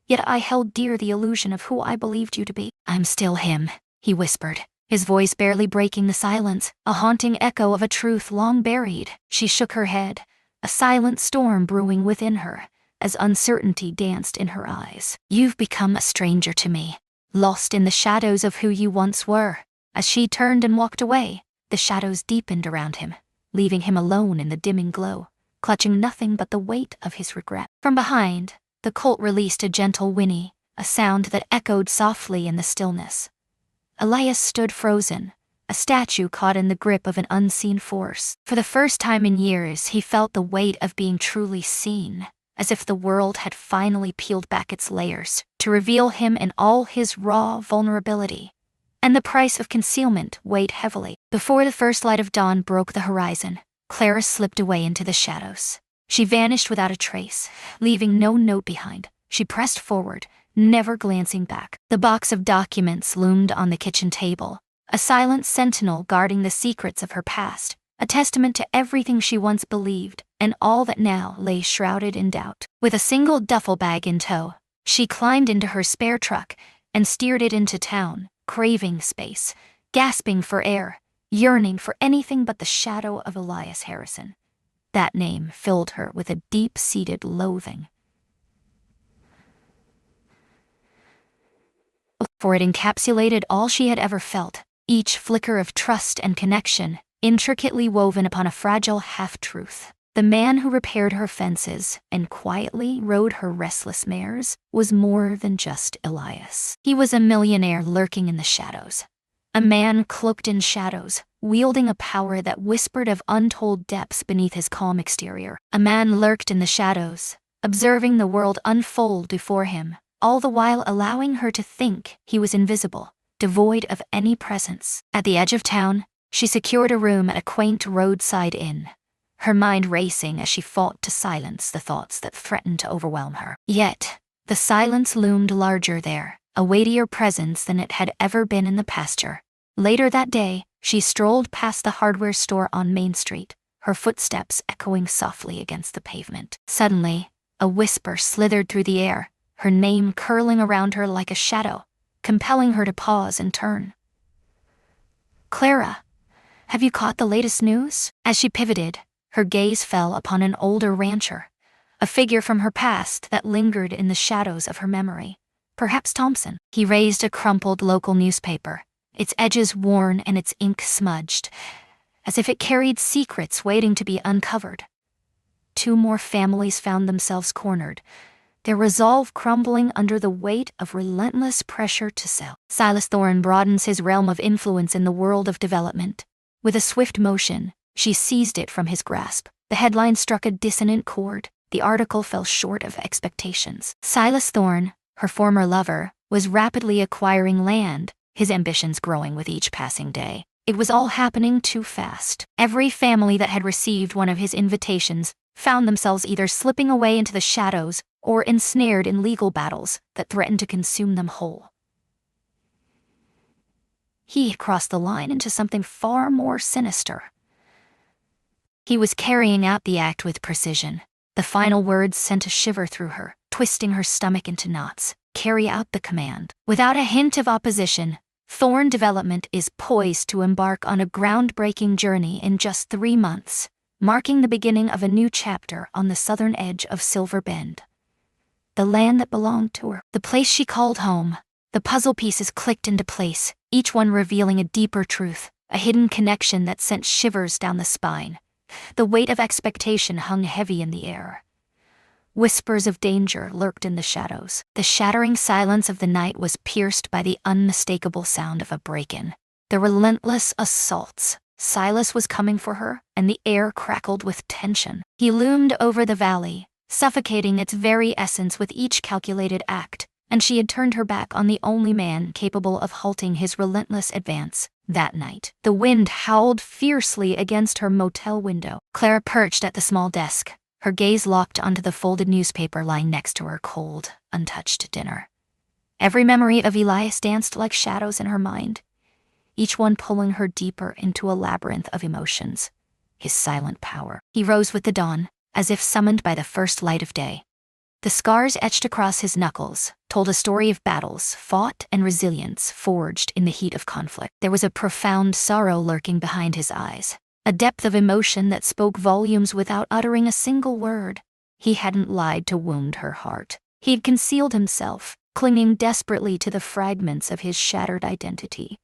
yet I held dear the illusion of who I believed you to be." "I'm still him," he whispered, his voice barely breaking the silence, a haunting echo of a truth long buried. She shook her head, a silent storm brewing within her, as uncertainty danced in her eyes. "You've become a stranger to me, lost in the shadows of who you once were." As she turned and walked away, the shadows deepened around him, leaving him alone in the dimming glow, clutching nothing but the weight of his regret. From behind, the colt released a gentle whinny, a sound that echoed softly in the stillness. Elias stood frozen, a statue caught in the grip of an unseen force. For the first time in years, he felt the weight of being truly seen, as if the world had finally peeled back its layers to reveal him in all his raw vulnerability. And the price of concealment weighed heavily. Before the first light of dawn broke the horizon, Clara slipped away into the shadows. She vanished without a trace, leaving no note behind. She pressed forward, never glancing back. The box of documents loomed on the kitchen table, a silent sentinel guarding the secrets of her past, a testament to everything she once believed and all that now lay shrouded in doubt. With a single duffel bag in tow, she climbed into her spare truck and steered it into town, craving space, gasping for air, yearning for anything but the shadow of Elias Harrison. That name filled her with a deep-seated loathing, for it encapsulated all she had ever felt, each flicker of trust and connection, intricately woven upon a fragile half-truth. The man who repaired her fences and quietly rode her restless mares was more than just Elias. He was a millionaire lurking in the shadows. A man cloaked in shadows, wielding a power that whispered of untold depths beneath his calm exterior. A man lurked in the shadows, observing the world unfold before him, all the while allowing her to think he was invisible, devoid of any presence. At the edge of town, she secured a room at a quaint roadside inn, her mind racing as she fought to silence the thoughts that threatened to overwhelm her. Yet, the silence loomed larger there, a weightier presence than it had ever been in the pasture. Later that day, she strolled past the hardware store on Main Street, her footsteps echoing softly against the pavement. Suddenly, a whisper slithered through the air, her name curling around her like a shadow, compelling her to pause and turn. "Clara, have you caught the latest news?" As she pivoted, her gaze fell upon an older rancher, a figure from her past that lingered in the shadows of her memory. Perhaps Thompson. He raised a crumpled local newspaper, its edges worn and its ink smudged, as if it carried secrets waiting to be uncovered. 2 more families found themselves cornered, their resolve crumbling under the weight of relentless pressure to sell. Silas Thorne broadens his realm of influence in the world of development. With a swift motion, she seized it from his grasp. The headline struck a dissonant chord. The article fell short of expectations. Silas Thorne, her former lover, was rapidly acquiring land, his ambitions growing with each passing day. It was all happening too fast. Every family that had received one of his invitations found themselves either slipping away into the shadows or ensnared in legal battles that threatened to consume them whole. He had crossed the line into something far more sinister. He was carrying out the act with precision. The final words sent a shiver through her, twisting her stomach into knots. Carry out the command. Without a hint of opposition, Thorne Development is poised to embark on a groundbreaking journey in just 3 months, marking the beginning of a new chapter on the southern edge of Silver Bend. The land that belonged to her, the place she called home. The puzzle pieces clicked into place, each one revealing a deeper truth, a hidden connection that sent shivers down the spine. The weight of expectation hung heavy in the air. Whispers of danger lurked in the shadows. The shattering silence of the night was pierced by the unmistakable sound of a break-in. The relentless assaults. Silas was coming for her, and the air crackled with tension. He loomed over the valley, suffocating its very essence with each calculated act, and she had turned her back on the only man capable of halting his relentless advance. That night, the wind howled fiercely against her motel window. Clara perched at the small desk, her gaze locked onto the folded newspaper lying next to her cold, untouched dinner. Every memory of Elias danced like shadows in her mind, each one pulling her deeper into a labyrinth of emotions. His silent power. He rose with the dawn, as if summoned by the first light of day. The scars etched across his knuckles told a story of battles fought and resilience forged in the heat of conflict. There was a profound sorrow lurking behind his eyes, a depth of emotion that spoke volumes without uttering a single word. He hadn't lied to wound her heart. He'd concealed himself, clinging desperately to the fragments of his shattered identity.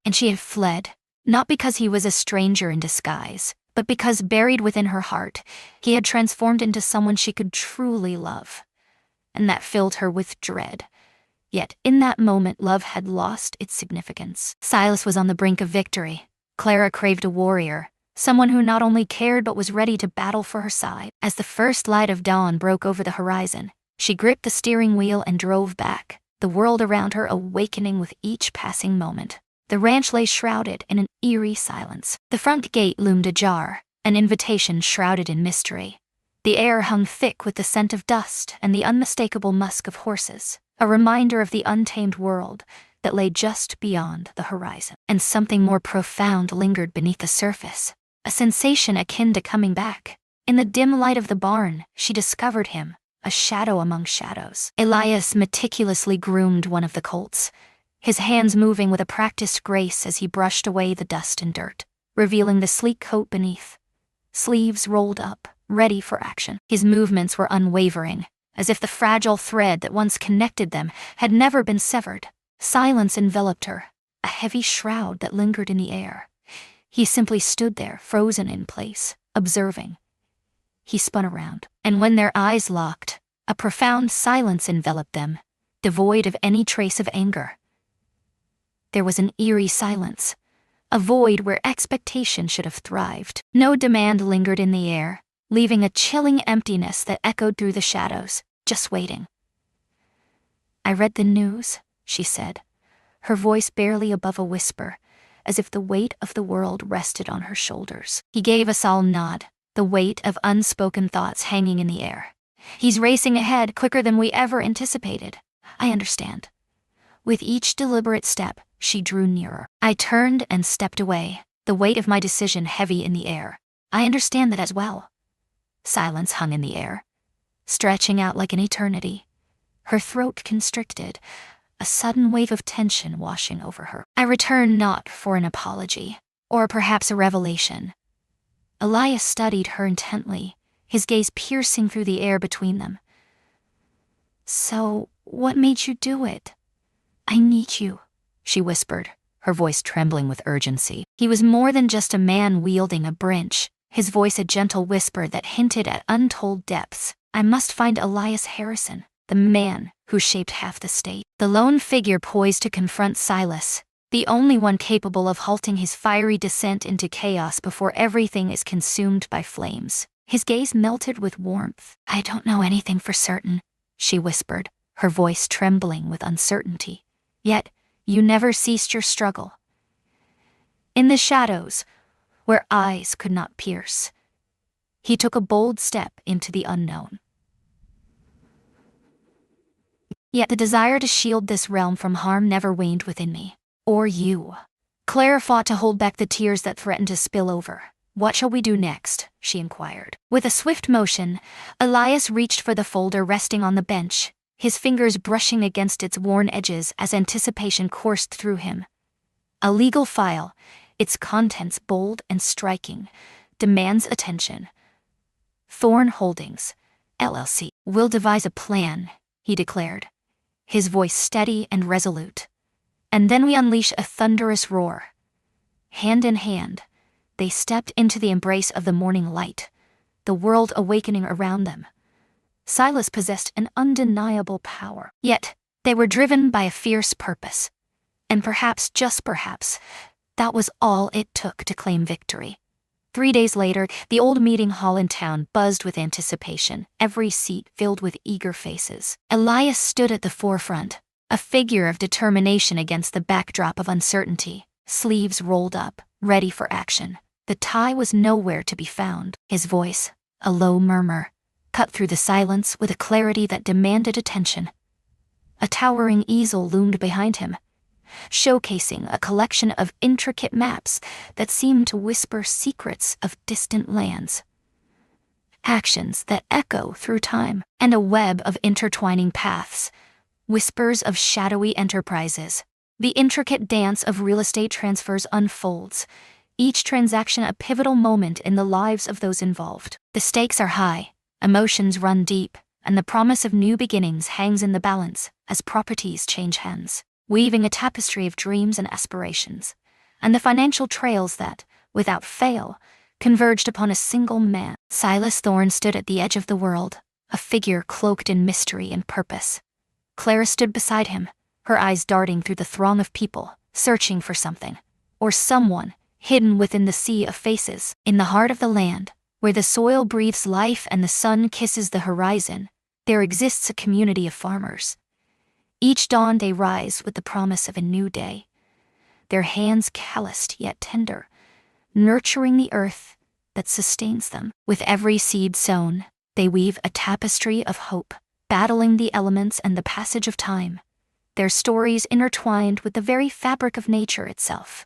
And she had fled, not because he was a stranger in disguise, but because buried within her heart, he had transformed into someone she could truly love. And that filled her with dread. Yet, in that moment, love had lost its significance. Silas was on the brink of victory. Clara craved a warrior, someone who not only cared but was ready to battle for her side. As the first light of dawn broke over the horizon, she gripped the steering wheel and drove back, the world around her awakening with each passing moment. The ranch lay shrouded in an eerie silence. The front gate loomed ajar, an invitation shrouded in mystery. The air hung thick with the scent of dust and the unmistakable musk of horses, a reminder of the untamed world that lay just beyond the horizon. And something more profound lingered beneath the surface, a sensation akin to coming back. In the dim light of the barn, she discovered him, a shadow among shadows. Elias meticulously groomed one of the colts, his hands moving with a practiced grace as he brushed away the dust and dirt, revealing the sleek coat beneath, sleeves rolled up, ready for action. His movements were unwavering, as if the fragile thread that once connected them had never been severed. Silence enveloped her, a heavy shroud that lingered in the air. He simply stood there, frozen in place, observing. He spun around, and when their eyes locked, a profound silence enveloped them, devoid of any trace of anger. There was an eerie silence, a void where expectation should have thrived. No demand lingered in the air, leaving a chilling emptiness that echoed through the shadows, just waiting. "I read the news," she said, her voice barely above a whisper, as if the weight of the world rested on her shoulders. He gave a solemn nod, the weight of unspoken thoughts hanging in the air. "He's racing ahead quicker than we ever anticipated. I understand." With each deliberate step, she drew nearer. I turned and stepped away, the weight of my decision heavy in the air. "I understand that as well." Silence hung in the air, stretching out like an eternity. Her throat constricted, a sudden wave of tension washing over her. I returned not for an apology, or perhaps a revelation. Elias studied her intently, his gaze piercing through the air between them. "So, what made you do it?" "I need you," she whispered, her voice trembling with urgency. He was more than just a man wielding a branch, his voice a gentle whisper that hinted at untold depths. "I must find Elias Harrison, the man who shaped half the state." The lone figure poised to confront Silas, the only one capable of halting his fiery descent into chaos before everything is consumed by flames. His gaze melted with warmth. "I don't know anything for certain," she whispered, her voice trembling with uncertainty. "Yet, you never ceased your struggle." In the shadows, where eyes could not pierce, he took a bold step into the unknown. Yet the desire to shield this realm from harm never waned within me. Or you. Claire fought to hold back the tears that threatened to spill over. "What shall we do next?" she inquired. With a swift motion, Elias reached for the folder resting on the bench, his fingers brushing against its worn edges as anticipation coursed through him. A legal file, its contents bold and striking, demands attention. "Thorn Holdings, LLC. We'll devise a plan," he declared, his voice steady and resolute. "And then we unleash a thunderous roar." Hand in hand, they stepped into the embrace of the morning light, the world awakening around them. Silas possessed an undeniable power, yet they were driven by a fierce purpose. And perhaps, just perhaps, that was all it took to claim victory. 3 days later, the old meeting hall in town buzzed with anticipation, every seat filled with eager faces. Elias stood at the forefront, a figure of determination against the backdrop of uncertainty, sleeves rolled up, ready for action. The tie was nowhere to be found. His voice, a low murmur, cut through the silence with a clarity that demanded attention. A towering easel loomed behind him, showcasing a collection of intricate maps that seemed to whisper secrets of distant lands. Actions that echo through time, and a web of intertwining paths, whispers of shadowy enterprises. The intricate dance of real estate transfers unfolds, each transaction a pivotal moment in the lives of those involved. The stakes are high, emotions run deep, and the promise of new beginnings hangs in the balance as properties change hands, weaving a tapestry of dreams and aspirations, and the financial trails that, without fail, converged upon a single man. Silas Thorne stood at the edge of the world, a figure cloaked in mystery and purpose. Clara stood beside him, her eyes darting through the throng of people, searching for something, or someone, hidden within the sea of faces. In the heart of the land, where the soil breathes life and the sun kisses the horizon, there exists a community of farmers. Each dawn they rise with the promise of a new day, their hands calloused yet tender, nurturing the earth that sustains them. With every seed sown, they weave a tapestry of hope, battling the elements and the passage of time, their stories intertwined with the very fabric of nature itself.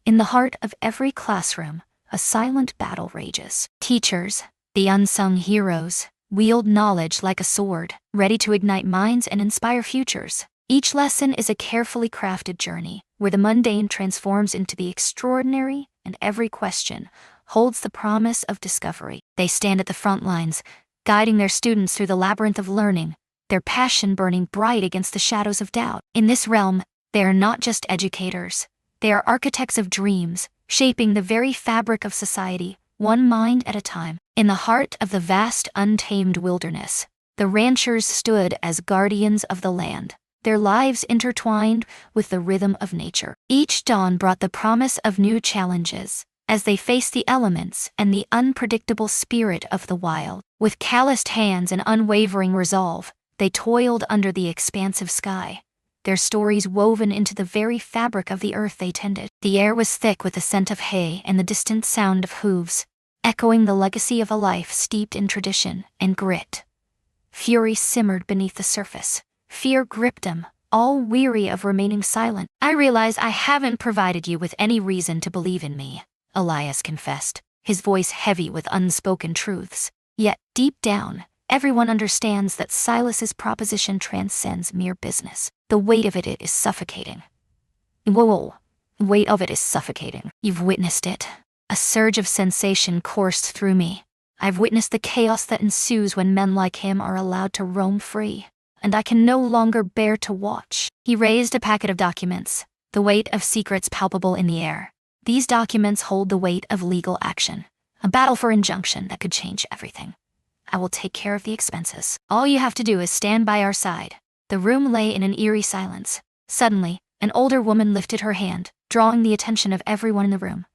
In the heart of every classroom, a silent battle rages. Teachers, the unsung heroes, wield knowledge like a sword, ready to ignite minds and inspire futures. Each lesson is a carefully crafted journey, where the mundane transforms into the extraordinary, and every question holds the promise of discovery. They stand at the front lines, guiding their students through the labyrinth of learning, their passion burning bright against the shadows of doubt. In this realm, they are not just educators. They are architects of dreams, shaping the very fabric of society, one mind at a time. In the heart of the vast, untamed wilderness, the ranchers stood as guardians of the land, their lives intertwined with the rhythm of nature. Each dawn brought the promise of new challenges, as they faced the elements and the unpredictable spirit of the wild. With calloused hands and unwavering resolve, they toiled under the expansive sky, their stories woven into the very fabric of the earth they tended. The air was thick with the scent of hay and the distant sound of hooves, echoing the legacy of a life steeped in tradition and grit. Fury simmered beneath the surface. Fear gripped them, all weary of remaining silent. "I realize I haven't provided you with any reason to believe in me," Elias confessed, his voice heavy with unspoken truths. Yet, deep down, everyone understands that Silas's proposition transcends mere business. The weight of it is suffocating. Whoa, the weight of it is suffocating. You've witnessed it. A surge of sensation coursed through me. I've witnessed the chaos that ensues when men like him are allowed to roam free, and I can no longer bear to watch. He raised a packet of documents, the weight of secrets palpable in the air. These documents hold the weight of legal action, a battle for injunction that could change everything. I will take care of the expenses. All you have to do is stand by our side. The room lay in an eerie silence. Suddenly, an older woman lifted her hand, drawing the attention of everyone in the room.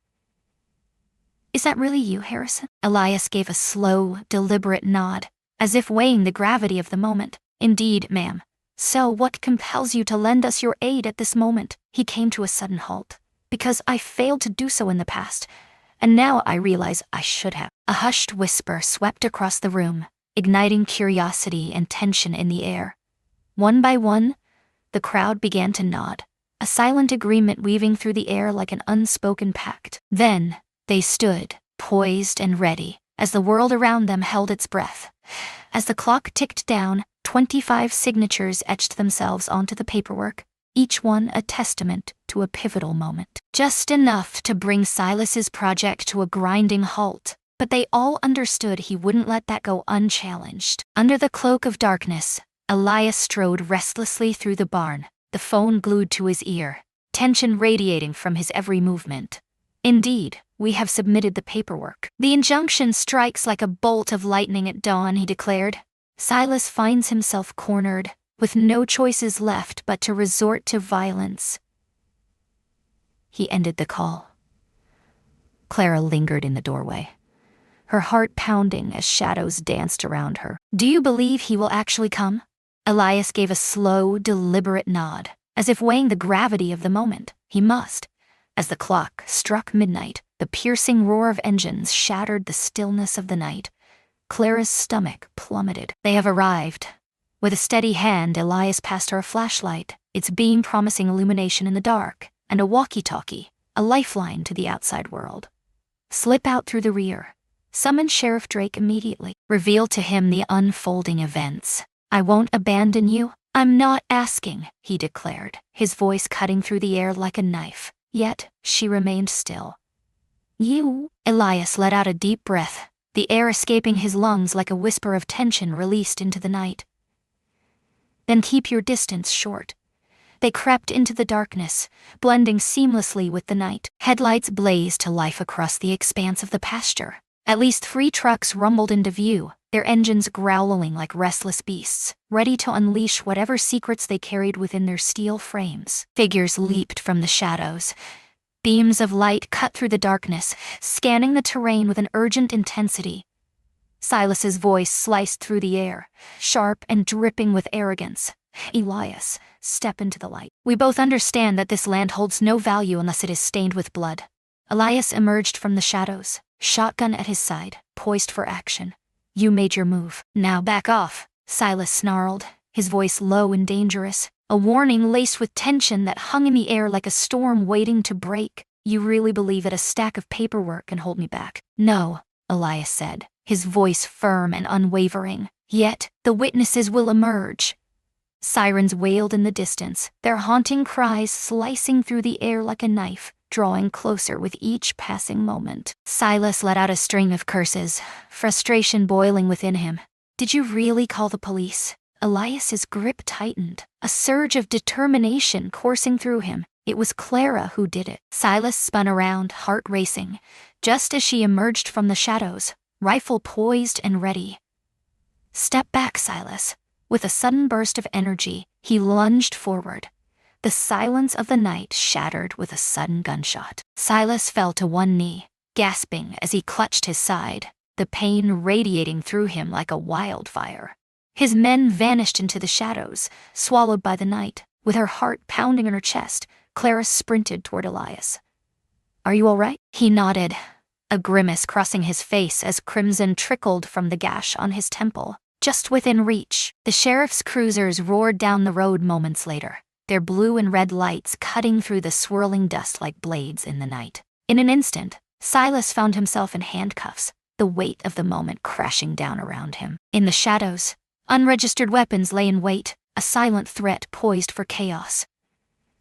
"Is that really you, Harrison?" Elias gave a slow, deliberate nod, as if weighing the gravity of the moment. "Indeed, ma'am. So what compels you to lend us your aid at this moment?" He came to a sudden halt. "Because I failed to do so in the past, and now I realize I should have." A hushed whisper swept across the room, igniting curiosity and tension in the air. One by one, the crowd began to nod, a silent agreement weaving through the air like an unspoken pact. Then, they stood, poised and ready, as the world around them held its breath. As the clock ticked down, 25 signatures etched themselves onto the paperwork, each one a testament to a pivotal moment. Just enough to bring Silas's project to a grinding halt, but they all understood he wouldn't let that go unchallenged. Under the cloak of darkness, Elias strode restlessly through the barn, the phone glued to his ear, tension radiating from his every movement. "Indeed, we have submitted the paperwork. The injunction strikes like a bolt of lightning at dawn," he declared. Silas finds himself cornered, with no choices left but to resort to violence. He ended the call. Clara lingered in the doorway, her heart pounding as shadows danced around her. "Do you believe he will actually come?" Elias gave a slow, deliberate nod, as if weighing the gravity of the moment. He must. As the clock struck midnight, the piercing roar of engines shattered the stillness of the night. Clara's stomach plummeted. "They have arrived." With a steady hand, Elias passed her a flashlight, its beam promising illumination in the dark, and a walkie-talkie, a lifeline to the outside world. "Slip out through the rear. Summon Sheriff Drake immediately. Reveal to him the unfolding events. I won't abandon you." "I'm not asking," he declared, his voice cutting through the air like a knife. Yet, she remained still. "You?" Elias let out a deep breath, the air escaping his lungs like a whisper of tension released into the night. "Then keep your distance short." They crept into the darkness, blending seamlessly with the night. Headlights blazed to life across the expanse of the pasture. At least 3 trucks rumbled into view, their engines growling like restless beasts, ready to unleash whatever secrets they carried within their steel frames. Figures leaped from the shadows, Beams of light cut through the darkness, scanning the terrain with an urgent intensity. Silas's voice sliced through the air, sharp and dripping with arrogance. "Elias, step into the light. We both understand that this land holds no value unless it is stained with blood." Elias emerged from the shadows, shotgun at his side, poised for action. "You made your move. Now back off," Silas snarled, his voice low and dangerous, a warning laced with tension that hung in the air like a storm waiting to break. "You really believe that a stack of paperwork can hold me back?" "No," Elias said, his voice firm and unwavering. "Yet, the witnesses will emerge." Sirens wailed in the distance, their haunting cries slicing through the air like a knife, drawing closer with each passing moment. Silas let out a string of curses, frustration boiling within him. "Did you really call the police?" Elias's grip tightened, a surge of determination coursing through him. It was Clara who did it. Silas spun around, heart racing, just as she emerged from the shadows, rifle poised and ready. "Step back, Silas." With a sudden burst of energy, he lunged forward. The silence of the night shattered with a sudden gunshot. Silas fell to one knee, gasping as he clutched his side, the pain radiating through him like a wildfire. His men vanished into the shadows, swallowed by the night. With her heart pounding in her chest, Clara sprinted toward Elias. "Are you all right?" He nodded, a grimace crossing his face as crimson trickled from the gash on his temple. Just within reach, the sheriff's cruisers roared down the road moments later, their blue and red lights cutting through the swirling dust like blades in the night. In an instant, Silas found himself in handcuffs, the weight of the moment crashing down around him. In the shadows, unregistered weapons lay in wait, a silent threat poised for chaos.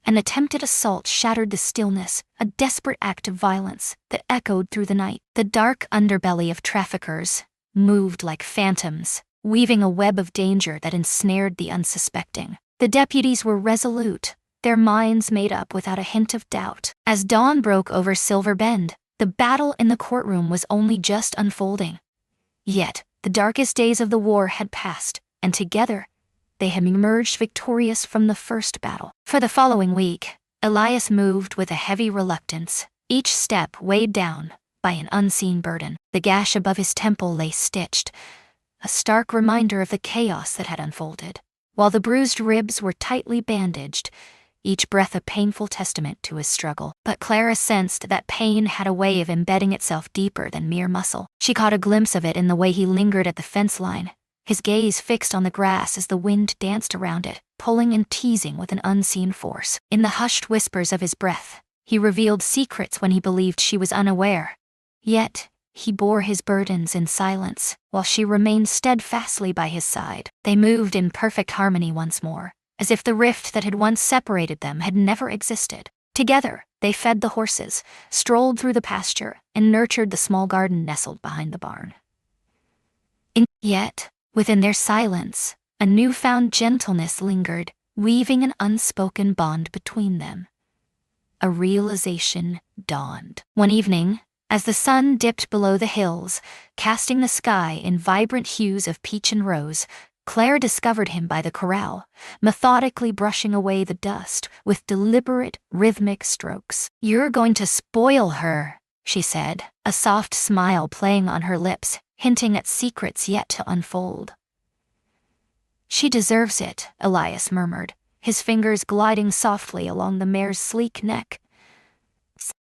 An attempted assault shattered the stillness, a desperate act of violence that echoed through the night. The dark underbelly of traffickers moved like phantoms, weaving a web of danger that ensnared the unsuspecting. The deputies were resolute, their minds made up without a hint of doubt. As dawn broke over Silver Bend, the battle in the courtroom was only just unfolding. Yet, the darkest days of the war had passed, and together, they had emerged victorious from the first battle. For the following week, Elias moved with a heavy reluctance, each step weighed down by an unseen burden. The gash above his temple lay stitched, a stark reminder of the chaos that had unfolded, while the bruised ribs were tightly bandaged, each breath a painful testament to his struggle. But Clara sensed that pain had a way of embedding itself deeper than mere muscle. She caught a glimpse of it in the way he lingered at the fence line, his gaze fixed on the grass as the wind danced around it, pulling and teasing with an unseen force. In the hushed whispers of his breath, he revealed secrets when he believed she was unaware. Yet, he bore his burdens in silence, while she remained steadfastly by his side. They moved in perfect harmony once more, as if the rift that had once separated them had never existed. Together, they fed the horses, strolled through the pasture, and nurtured the small garden nestled behind the barn. Yet, within their silence, a newfound gentleness lingered, weaving an unspoken bond between them. A realization dawned. One evening, as the sun dipped below the hills, casting the sky in vibrant hues of peach and rose, Claire discovered him by the corral, methodically brushing away the dust with deliberate, rhythmic strokes. "You're going to spoil her," she said, a soft smile playing on her lips, hinting at secrets yet to unfold. "She deserves it," Elias murmured, his fingers gliding softly along the mare's sleek neck.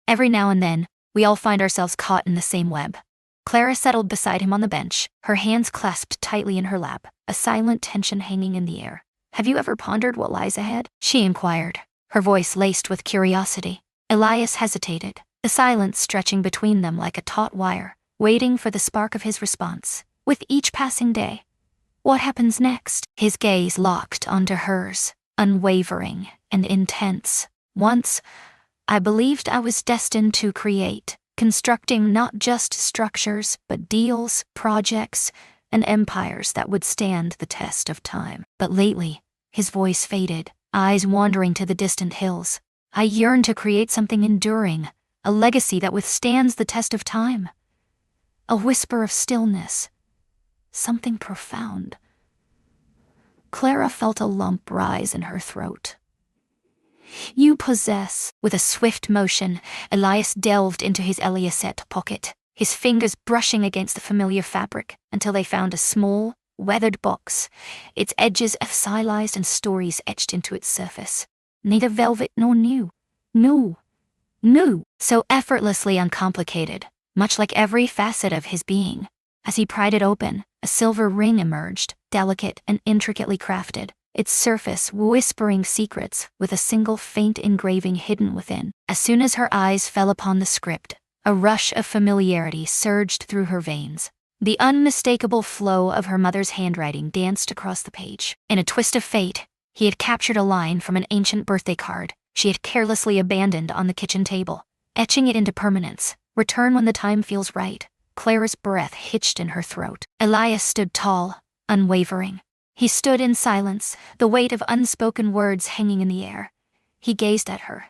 "Every now and then, we all find ourselves caught in the same web." Clara settled beside him on the bench, her hands clasped tightly in her lap, a silent tension hanging in the air. "Have you ever pondered what lies ahead?" she inquired, her voice laced with curiosity. Elias hesitated, the silence stretching between them like a taut wire, waiting for the spark of his response. With each passing day, "What happens next?" His gaze locked onto hers, unwavering and intense. "Once, I believed I was destined to create, constructing not just structures, but deals, projects, and empires that would stand the test of time. But lately," his voice faded, eyes wandering to the distant hills, "I yearn to create something enduring, a legacy that withstands the test of time. A whisper of stillness, something profound." Clara felt a lump rise in her throat. You possess. With a swift motion, Elias delved into his Eliasette pocket, his fingers brushing against the familiar fabric until they found a small, weathered box, its edges fossilized and stories etched into its surface. Neither velvet nor new. No. So effortlessly uncomplicated, much like every facet of his being. As he pried it open, a silver ring emerged, delicate and intricately crafted, its surface whispering secrets with a single faint engraving hidden within. As soon as her eyes fell upon the script, a rush of familiarity surged through her veins. The unmistakable flow of her mother's handwriting danced across the page. In a twist of fate, he had captured a line from an ancient birthday card she had carelessly abandoned on the kitchen table, etching it into permanence. Return when the time feels right. Clara's breath hitched in her throat. Elias stood tall, unwavering. He stood in silence, the weight of unspoken words hanging in the air. He gazed at her,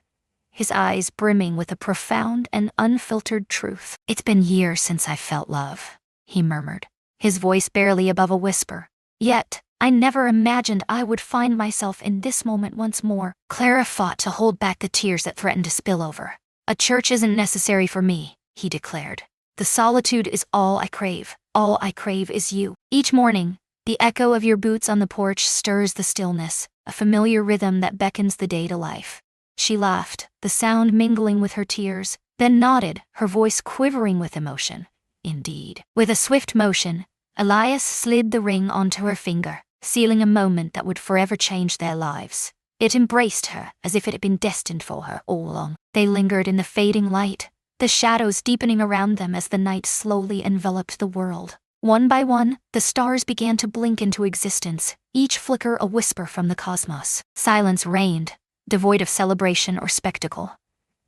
his eyes brimming with a profound and unfiltered truth. "It's been years since I felt love," he murmured, his voice barely above a whisper. "Yet, I never imagined I would find myself in this moment once more." Clara fought to hold back the tears that threatened to spill over. "A church isn't necessary for me," he declared. "The solitude is all I crave. All I crave is you." Each morning, the echo of your boots on the porch stirs the stillness, a familiar rhythm that beckons the day to life. She laughed, the sound mingling with her tears, then nodded, her voice quivering with emotion. "Indeed." With a swift motion, Elias slid the ring onto her finger, sealing a moment that would forever change their lives. It embraced her as if it had been destined for her all along. They lingered in the fading light, the shadows deepening around them as the night slowly enveloped the world. One by one, the stars began to blink into existence, each flicker a whisper from the cosmos. Silence reigned, devoid of celebration or spectacle.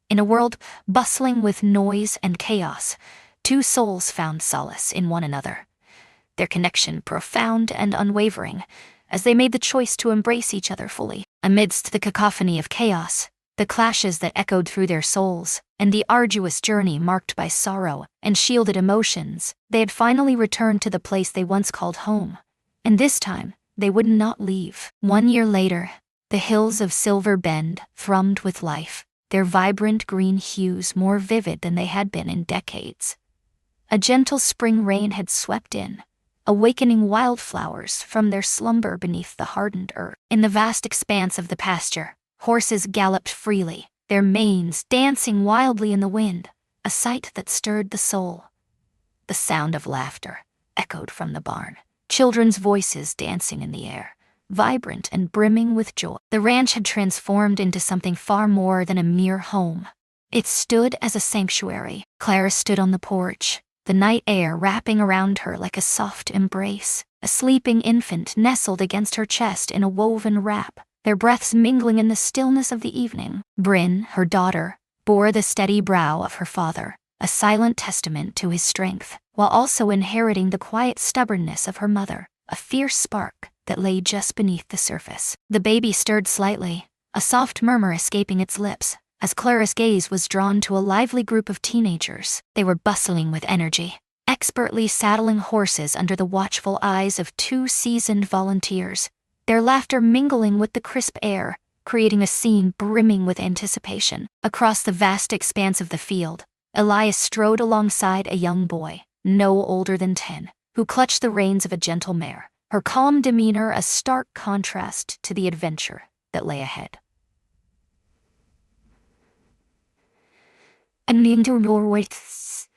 In a world bustling with noise and chaos, two souls found solace in one another. Their connection profound and unwavering, as they made the choice to embrace each other fully. Amidst the cacophony of chaos, the clashes that echoed through their souls, and the arduous journey marked by sorrow and shielded emotions, they had finally returned to the place they once called home. And this time, they would not leave. 1 year later, the hills of Silver Bend thrummed with life, their vibrant green hues more vivid than they had been in decades. A gentle spring rain had swept in, awakening wildflowers from their slumber beneath the hardened earth. In the vast expanse of the pasture, horses galloped freely, their manes dancing wildly in the wind, a sight that stirred the soul. The sound of laughter echoed from the barn, children's voices dancing in the air, vibrant and brimming with joy. The ranch had transformed into something far more than a mere home. It stood as a sanctuary. Clara stood on the porch, the night air wrapping around her like a soft embrace. A sleeping infant nestled against her chest in a woven wrap, their breaths mingling in the stillness of the evening. Bryn, her daughter, bore the steady brow of her father, a silent testament to his strength, while also inheriting the quiet stubbornness of her mother, a fierce spark that lay just beneath the surface. The baby stirred slightly, a soft murmur escaping its lips, as Clara's gaze was drawn to a lively group of teenagers. They were bustling with energy, expertly saddling horses under the watchful eyes of 2 seasoned volunteers, their laughter mingling with the crisp air, creating a scene brimming with anticipation. Across the vast expanse of the field, Elias strode alongside a young boy, no older than 10, who clutched the reins of a gentle mare, her calm demeanor a stark contrast to the adventure that lay ahead. "And into Norway's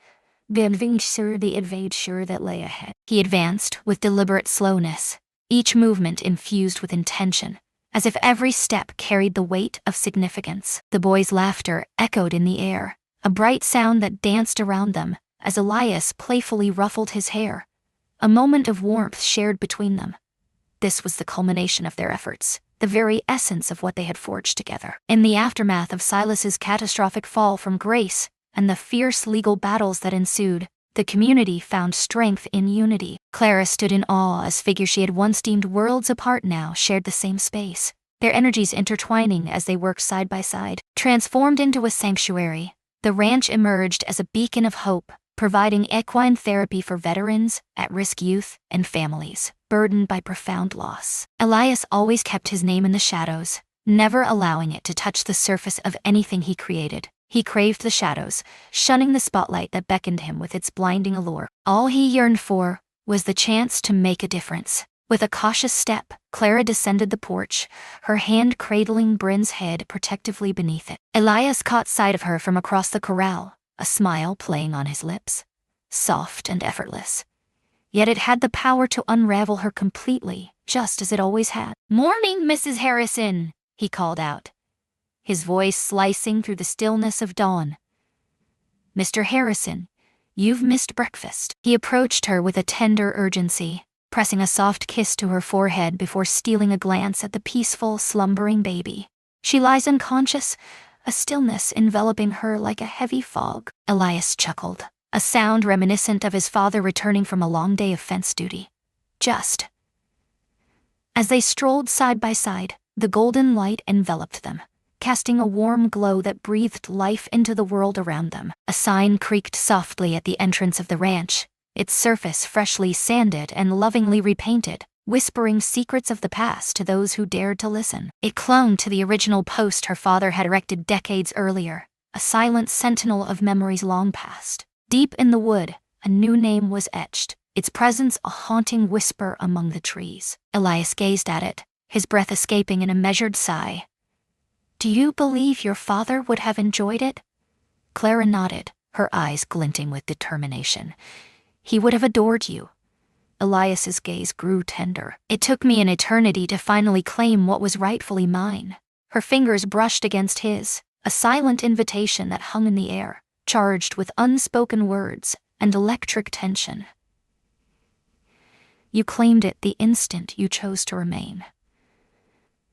the adventure that lay ahead," he advanced with deliberate slowness, each movement infused with intention, as if every step carried the weight of significance. The boy's laughter echoed in the air, a bright sound that danced around them as Elias playfully ruffled his hair, a moment of warmth shared between them. This was the culmination of their efforts, the very essence of what they had forged together. In the aftermath of Silas's catastrophic fall from grace and the fierce legal battles that ensued, the community found strength in unity. Clara stood in awe as figures she had once deemed worlds apart now shared the same space, their energies intertwining as they worked side by side. Transformed into a sanctuary, the ranch emerged as a beacon of hope, providing equine therapy for veterans, at-risk youth, and families burdened by profound loss. Elias always kept his name in the shadows, never allowing it to touch the surface of anything he created. He craved the shadows, shunning the spotlight that beckoned him with its blinding allure. All he yearned for was the chance to make a difference. With a cautious step, Clara descended the porch, her hand cradling Bryn's head protectively beneath it. Elias caught sight of her from across the corral, a smile playing on his lips, soft and effortless. Yet it had the power to unravel her completely, just as it always had. "Morning, Mrs. Harrison," he called out, his voice slicing through the stillness of dawn. "Mr. Harrison, you've missed breakfast." He approached her with a tender urgency, pressing a soft kiss to her forehead before stealing a glance at the peaceful, slumbering baby. "She lies unconscious, a stillness enveloping her like a heavy fog." Elias chuckled, a sound reminiscent of his father returning from a long day of fence duty. Just as they strolled side by side, the golden light enveloped them, casting a warm glow that breathed life into the world around them. A sign creaked softly at the entrance of the ranch, its surface freshly sanded and lovingly repainted, whispering secrets of the past to those who dared to listen. It clung to the original post her father had erected decades earlier, a silent sentinel of memories long past. Deep in the wood, a new name was etched, its presence a haunting whisper among the trees. Elias gazed at it, his breath escaping in a measured sigh. "Do you believe your father would have enjoyed it?" Clara nodded, her eyes glinting with determination. "He would have adored you." Elias's gaze grew tender. "It took me an eternity to finally claim what was rightfully mine." Her fingers brushed against his, a silent invitation that hung in the air, charged with unspoken words and electric tension. "You claimed it the instant you chose to remain.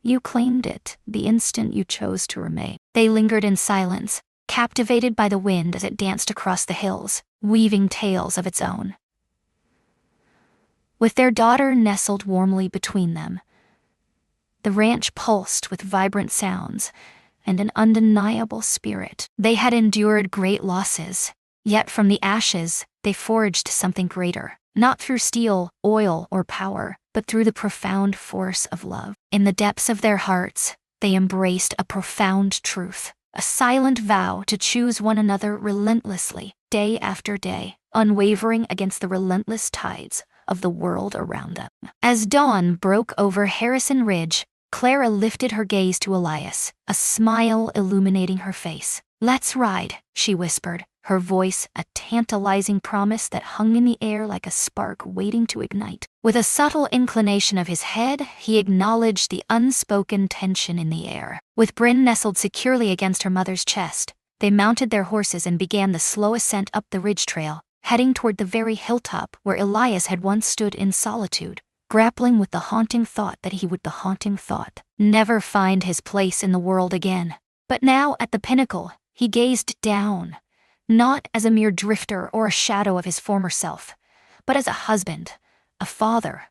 You claimed it the instant you chose to remain." They lingered in silence, captivated by the wind as it danced across the hills, weaving tales of its own. With their daughter nestled warmly between them, the ranch pulsed with vibrant sounds and an undeniable spirit. They had endured great losses, yet from the ashes they forged something greater, not through steel, oil, or power, but through the profound force of love. In the depths of their hearts, they embraced a profound truth, a silent vow to choose one another relentlessly, day after day, unwavering against the relentless tides of the world around them. As dawn broke over Harrison Ridge, Clara lifted her gaze to Elias, a smile illuminating her face. "Let's ride," she whispered, her voice a tantalizing promise that hung in the air like a spark waiting to ignite. With a subtle inclination of his head, he acknowledged the unspoken tension in the air. With Bryn nestled securely against her mother's chest, they mounted their horses and began the slow ascent up the ridge trail, heading toward the very hilltop where Elias had once stood in solitude, grappling with the haunting thought that he would never find his place in the world again. But now, at the pinnacle, he gazed down, not as a mere drifter or a shadow of his former self, but as a husband, a father,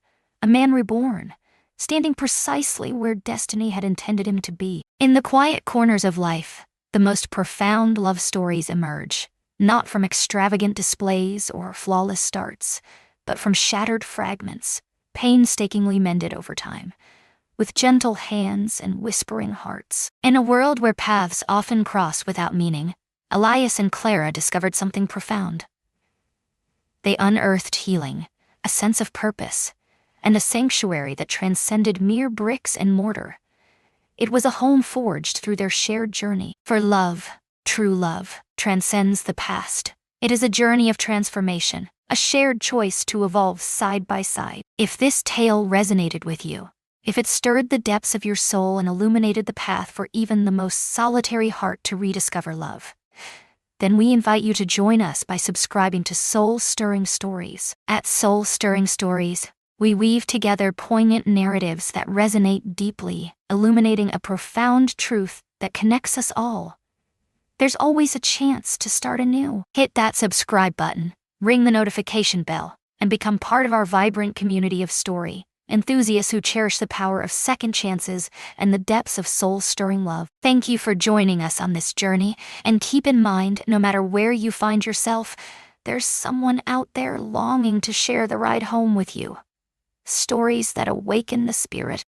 a man reborn, standing precisely where destiny had intended him to be. In the quiet corners of life, the most profound love stories emerge, not from extravagant displays or flawless starts, but from shattered fragments, painstakingly mended over time, with gentle hands and whispering hearts. In a world where paths often cross without meaning, Elias and Clara discovered something profound. They unearthed healing, a sense of purpose, and a sanctuary that transcended mere bricks and mortar. It was a home forged through their shared journey. For love, true love, transcends the past. It is a journey of transformation, a shared choice to evolve side by side. If this tale resonated with you, if it stirred the depths of your soul and illuminated the path for even the most solitary heart to rediscover love, then we invite you to join us by subscribing to Soul Stirring Stories. At Soul Stirring Stories, we weave together poignant narratives that resonate deeply, illuminating a profound truth that connects us all. There's always a chance to start anew. Hit that subscribe button, ring the notification bell, and become part of our vibrant community of story enthusiasts who cherish the power of second chances and the depths of soul-stirring love. Thank you for joining us on this journey, and keep in mind, no matter where you find yourself, there's someone out there longing to share the ride home with you. Stories that awaken the spirit.